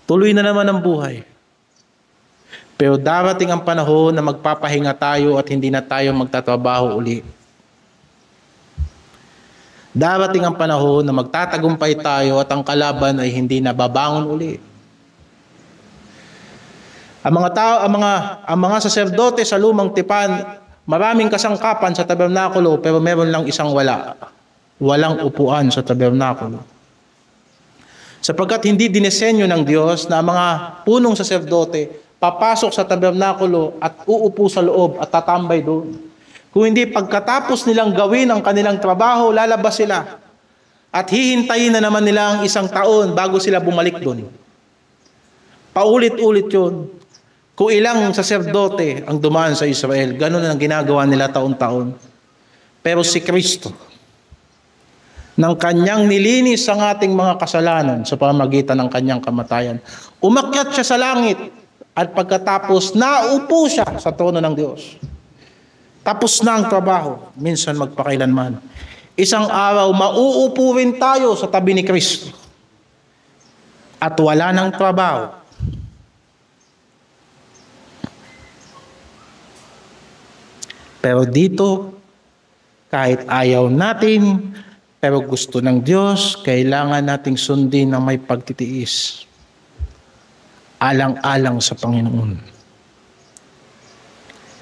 Tuloy na naman ang buhay. Pero darating ang panahon na magpapahinga tayo at hindi na tayo magtatrabaho uli. Darating ang panahon na magtatagumpay tayo at ang kalaban ay hindi na babangon uli. Ang mga saserdote sa lumang tipan, maraming kasangkapan sa tabernakulo pero meron lang isang wala. Walang upuan sa tabernakulo. Sapagkat hindi dinesenyo ng Diyos na mga punong saserdote papasok sa tabernakulo at uupo sa loob at tatambay doon. Kung hindi pagkatapos nilang gawin ang kanilang trabaho, lalabas sila. At hihintayin na naman nila ang 1 taon bago sila bumalik doon. Paulit-ulit yun. Kung ilang saserdote ang dumaan sa Israel, ganun ang ginagawa nila taon-taon. Pero si Kristo, ng kanyang nilinis ang ating mga kasalanan sa pamamagitan ng kanyang kamatayan, umakyat siya sa langit at pagkatapos naupo siya sa trono ng Diyos. Tapos na ang trabaho, minsan magpakailanman. Isang araw, mauupo rin tayo sa tabi ni Kristo. At wala nang trabaho. Pero dito, kahit ayaw natin, pero gusto ng Diyos, kailangan nating sundin na may pagtitiis. Alang-alang sa Panginoon.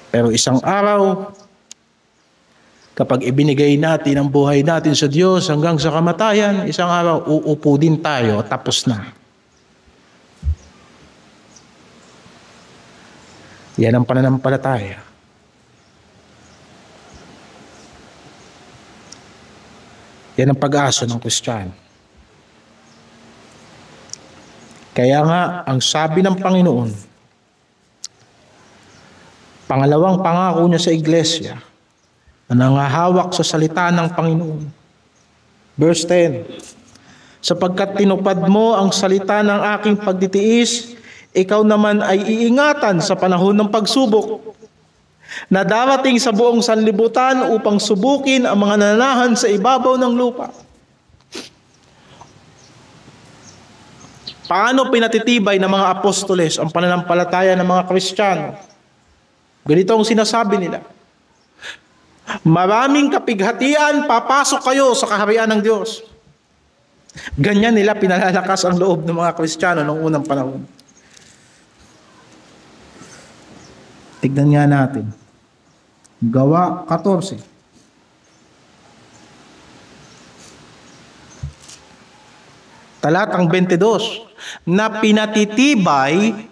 Pero isang araw, kapag ibinigay natin ang buhay natin sa Diyos hanggang sa kamatayan, isang araw, uupo din tayo, tapos na. Yan ang pananampalataya. Yan ang pag-asa ng Kristiyano. Kaya nga, ang sabi ng Panginoon, pangalawang pangako niya sa iglesia, na nangahawak sa salita ng Panginoon. Verse 10, sapagkat tinupad mo ang salita ng aking pagtitiis, ikaw naman ay iingatan sa panahon ng pagsubok, na darating sa buong sanlibutan upang subukin ang mga nananahan sa ibabaw ng lupa. Paano pinatitibay ng mga apostoles ang pananampalataya ng mga Kristiyano? Ganito ang sinasabi nila. Maraming kapighatian, papasok kayo sa kaharian ng Diyos. Ganyan nila pinalalakas ang loob ng mga Kristiyano noong unang panahon. Tignan nga natin. Gawa 14. Talatang 22. Na pinatitibay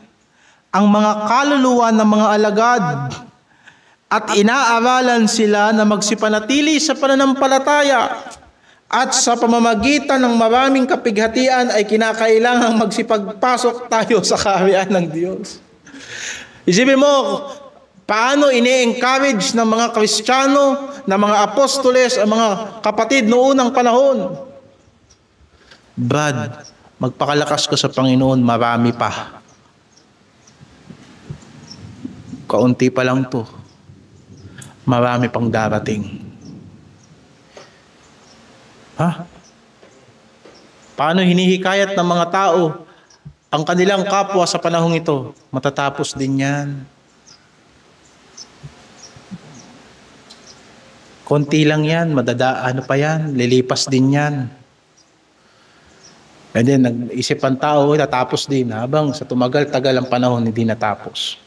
ang mga kaluluwa ng mga alagad at inaaralan sila na magsipanatili sa pananampalataya at sa pamamagitan ng maraming kapighatian ay kinakailangang magsipagpasok tayo sa kaharian ng Diyos. Isipin mo, paano ini-encourage ng mga Kristiyano, ng mga apostoles, ang mga kapatid noong unang panahon? Brad, magpakalakas ka sa Panginoon, marami pa. Kaunti pa lang to. Marami pang darating. Ha? Paano hinihikayat ng mga tao ang kanilang kapwa sa panahong ito? Matatapos din yan. Konti lang yan, ano pa yan, lilipas din yan. And then, nag-isip ang tao, tatapos din. Habang sa tumagal-tagal ang panahon, hindi natapos.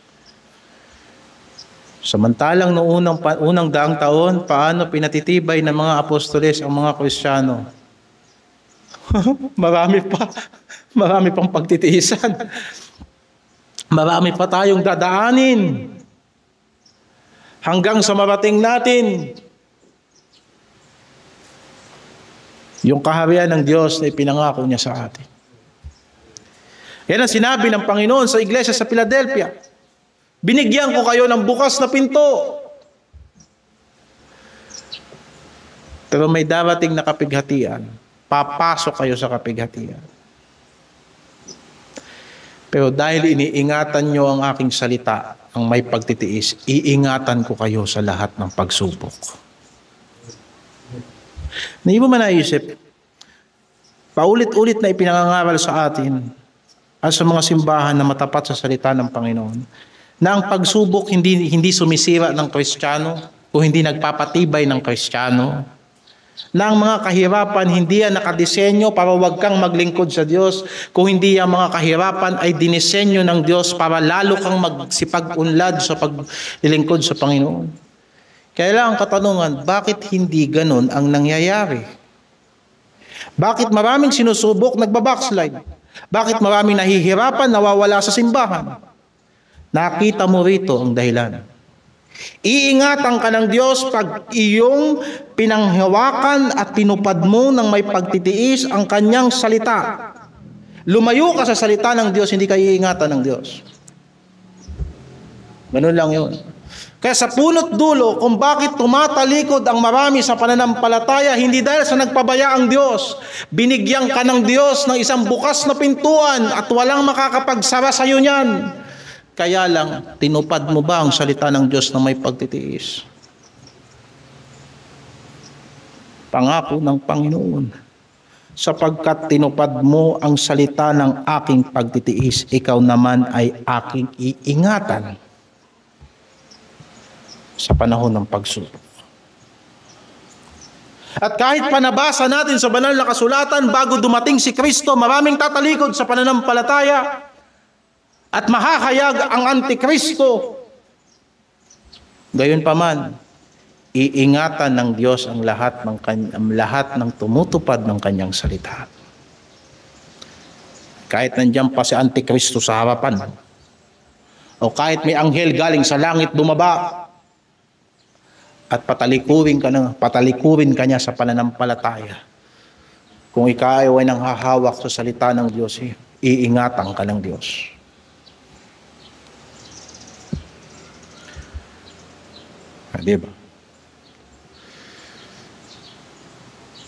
Samantalang noong unang daang taon, paano pinatitibay ng mga apostoles ang mga Kristiyano? Marami pang pagtitiisan. Marami pa tayong dadaanin. Hanggang sa marating natin yung kaharian ng Diyos na ipinangako niya sa atin. Yan ang sinabi ng Panginoon sa iglesia sa Philadelphia. Binigyan ko kayo ng bukas na pinto. Pero may darating na kapighatian. Papasok kayo sa kapighatian. Pero dahil iniingatan nyo ang aking salita, ang may pagtitiis, iingatan ko kayo sa lahat ng pagsubok. Hindi mo man naisip, paulit-ulit na ipinangangaral sa atin at sa mga simbahan na matapat sa salita ng Panginoon, na ang pagsubok hindi sumisira ng Kristiyano o hindi nagpapatibay ng Kristiyano, na ang mga kahirapan hindi yan nakadisenyo para wag kang maglingkod sa Diyos, kung hindi ang mga kahirapan ay dinisenyo ng Diyos para lalo kang magsipag-unlad sa paglilingkod sa Panginoon. Kaya lang ang katanungan, bakit hindi ganon ang nangyayari? Bakit maraming sinusubok, nagbabackslide? Bakit maraming nahihirapan, nawawala sa simbahan? Nakita mo rito ang dahilan. Iingatan ka ng Diyos pag iyong pinanghawakan at tinupad mo ng may pagtitiis ang kanyang salita. lumayo ka sa salita ng Diyos, hindi ka iingatan ng Diyos. Ganun lang yun. Kaya sa punot dulo, kung bakit tumatalikod ang marami sa pananampalataya, hindi dahil sa nagpabaya ang Diyos. Binigyan ka ng Diyos ng isang bukas na pintuan at walang makakapagsara sa iyo niyan. Kaya lang, tinupad mo ba ang salita ng Diyos na may pagtitiis? Pangako ng Panginoon. Sapagkat tinupad mo ang salita ng aking pagtitiis, ikaw naman ay aking iingatan sa panahon ng pagsubok. At kahit panabasa natin sa banal na kasulatan, bago dumating si Kristo, maraming tatalikod sa pananampalataya at mahahayag ang Antikristo. Gayunpaman, iingatan ng Diyos ang lahat ng tumutupad ng kanyang salita. Kahit nandiyan pa si Antikristo sa harapan, o kahit may anghel galing sa langit bumaba, at patalikurin ka niya sa pananampalataya. Kung ikaw ay nang hahawak sa salita ng Diyos, iingatan ka ng Diyos. Diba?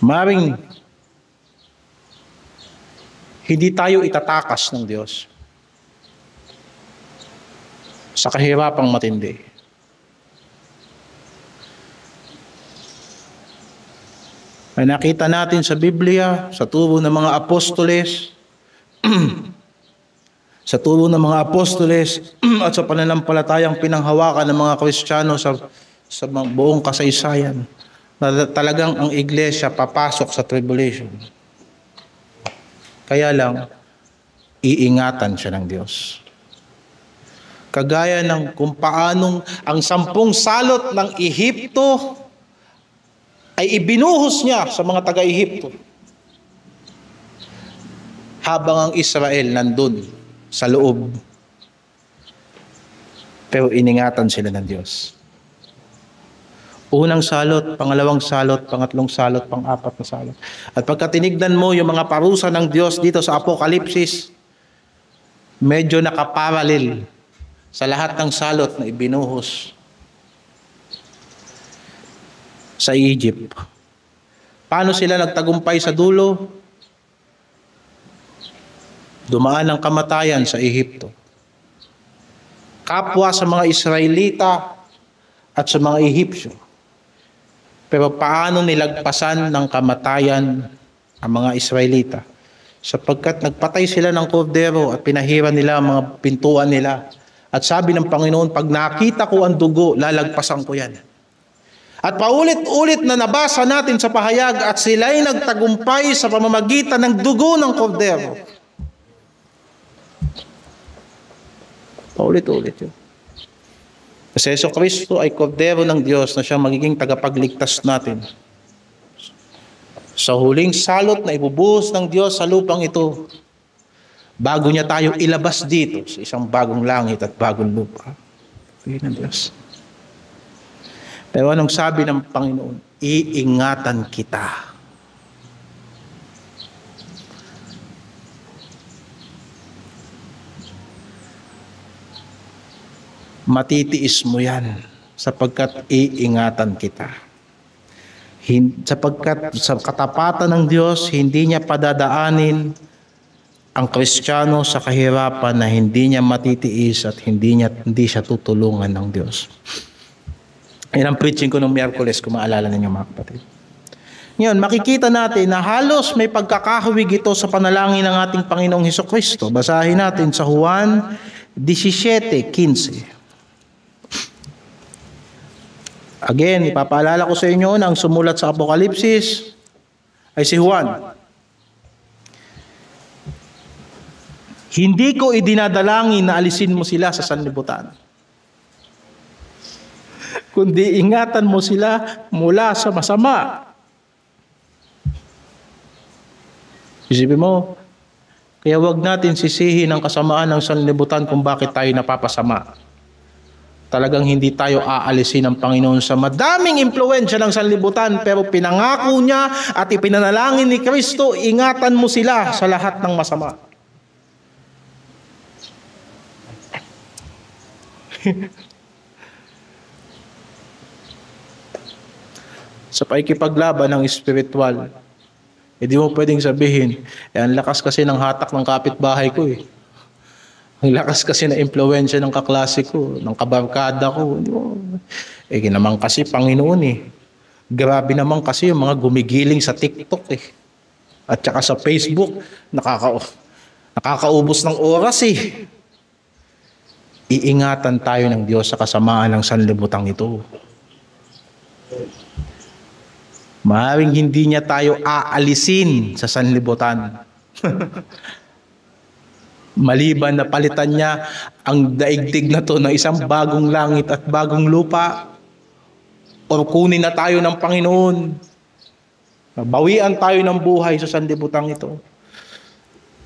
Maring hindi tayo itatakas ng Diyos sa kahirapang matindi. Ay nakita natin sa Biblia, sa turo ng mga apostoles, sa turo ng mga apostoles at sa pananampalatayang pinanghawakan ng mga Kristiyano sa buong kasaysayan, na talagang ang iglesia papasok sa tribulation. Kaya lang, iingatan siya ng Diyos. Kagaya ng kung paanong ang 10 salot ng Ehipto ay ibinuhos niya sa mga taga-Ehipto, habang ang Israel nandun sa loob. Pero iningatan sila ng Diyos. Unang salot, pangalawang salot, pangatlong salot, pang-apat na salot. At pagka tinignan mo yung mga parusa ng Diyos dito sa Apokalipsis, medyo nakaparalel sa lahat ng salot na ibinuhos sa Egypt. Paano sila nagtagumpay sa dulo? Dumaan ang kamatayan sa Ehipto. Kapwa sa mga Israelita at sa mga Ehipsyo. Pero paano nilagpasan ng kamatayan ang mga Israelita? Sapagkat nagpatay sila ng kordero at pinahiran nila ang mga pintuan nila. At sabi ng Panginoon, pag nakita ko ang dugo, lalagpasan ko yan. At paulit-ulit na nabasa natin sa pahayag at sila'y nagtagumpay sa pamamagitan ng dugo ng kordero. Paulit-ulit yun. Kasi Jesucristo ay kordero ng Diyos na siyang magiging tagapagligtas natin. Sa huling salot na ibubuhos ng Diyos sa lupang ito, bago niya tayo ilabas dito sa isang bagong langit at bagong lupa. Pagkain ng Diyos. Pero anong sabi ng Panginoon? Iingatan kita. Matitiis mo yan sapagkat iingatan kita. Sapagkat sa katapatan ng Diyos, hindi niya padadaanin ang Kristiyano sa kahirapan na hindi niya matitiis at hindi siya tutulungan ng Diyos. Yan ang preaching ko noong Miyerkules, kung maalala ninyo mga kapatid. Ngayon, makikita natin na halos may pagkakahawig ito sa panalangin ng ating Panginoong Hesukristo. Basahin natin sa Juan 17:15. Again, ipapaalala ko sa inyo na ang sumulat sa Apokalipsis ay si Juan. Hindi ko idinadalangin na alisin mo sila sa sanlibutan, kundi ingatan mo sila mula sa masama. Isipin mo, kaya wag natin sisihin ang kasamaan ng sanlibutan kung bakit tayo napapasama. Talagang hindi tayo aalisin ng Panginoon sa madaming impluwensya ng sanlibutan, pero pinangako niya at ipinanalangin ni Kristo, ingatan mo sila sa lahat ng masama. Sa pakikipaglaban ng spiritual, di mo pwedeng sabihin, ang lakas kasi ng hatak ng kapitbahay ko eh. Ang lakas kasi na impluwensya ng kaklase ko, ng kabarkada ko. Naman kasi Panginoon eh. Grabe naman kasi yung mga gumigiling sa TikTok eh. At saka sa Facebook, nakakaubos ng oras eh. Iingatan tayo ng Diyos sa kasamaan ng sanlibutan ito. Maaaring hindi niya tayo aalisin sa sanlibutan. Maliban na palitan niya ang daigdig na to ng isang bagong langit at bagong lupa, o kunin na tayo ng Panginoon, bawian tayo ng buhay sa sanlibutan ito.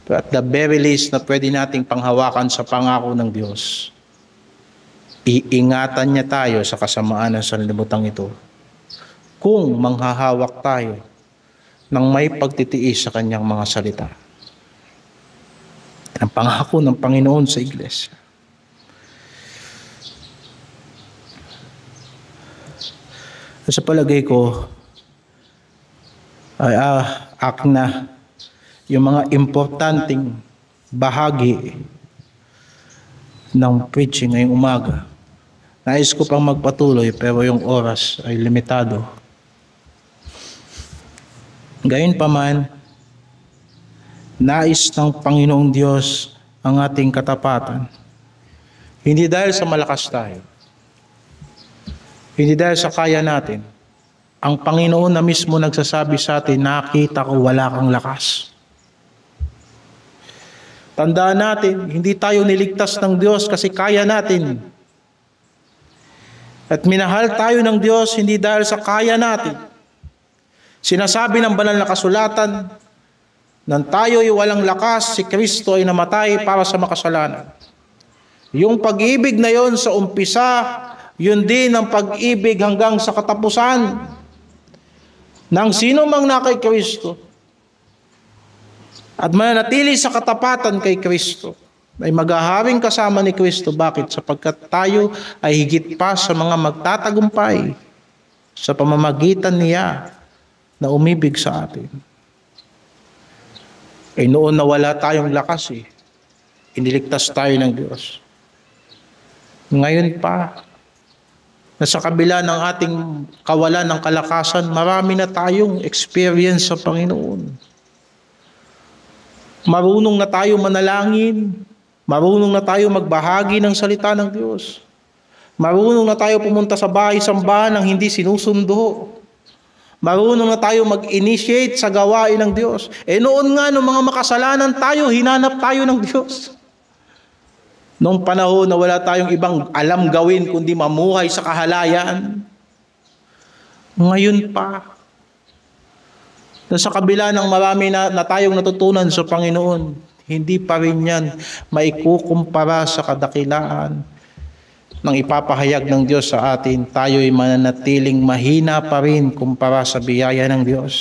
But at the very least na pwede nating panghawakan sa pangako ng Diyos, iingatan niya tayo sa kasamaan ng sanlibutan ito kung manghahawak tayo ng may pagtitiis sa kanyang mga salita. Ang pangako ng Panginoon sa iglesia. Sa palagay ko, ay akin na yung mga importanteng bahagi ng preaching ngayong umaga. Nais ko pang magpatuloy pero yung oras ay limitado. Gayunpaman, nais ng Panginoong Diyos ang ating katapatan. Hindi dahil sa malakas tayo. Hindi dahil sa kaya natin. Ang Panginoon na mismo nagsasabi sa atin, nakita ko wala kang lakas. Tandaan natin, hindi tayo niligtas ng Diyos kasi kaya natin. At minahal tayo ng Diyos hindi dahil sa kaya natin. Sinasabi ng banal na kasulatan, nang tayo'y walang lakas, si Kristo ay namatay para sa makasalanan. Yung pag-ibig na yon sa umpisa, yun din ang pag-ibig hanggang sa katapusan ng sino mang na kay Kristo at mananatili sa katapatan kay Kristo ay maghaharing kasama ni Kristo. Bakit? Sapagkat tayo ay higit pa sa mga magtatagumpay sa pamamagitan niya na umibig sa atin. Noon na wala tayong lakas iniligtas tayo ng Diyos. Ngayon pa, na sa kabila ng ating kawalan ng kalakasan, marami na tayong experience sa Panginoon. Marunong na tayo manalangin, marunong na tayo magbahagi ng salita ng Diyos, marunong na tayo pumunta sa bahay-sambahan ng hindi sinusundo, marunong na tayo mag-initiate sa gawain ng Diyos. Noon nga, nung mga makasalanan tayo, hinanap tayo ng Diyos. Noong panahon na wala tayong ibang alam gawin kundi mamuhay sa kahalayan. Ngayon pa, na sa kabila ng marami na tayong natutunan sa Panginoon, hindi pa rin yan maikukumpara sa kadakilaan ng ipapahayag ng Diyos sa atin. Tayo'y mananatiling mahina pa rin kumpara sa biyaya ng Diyos.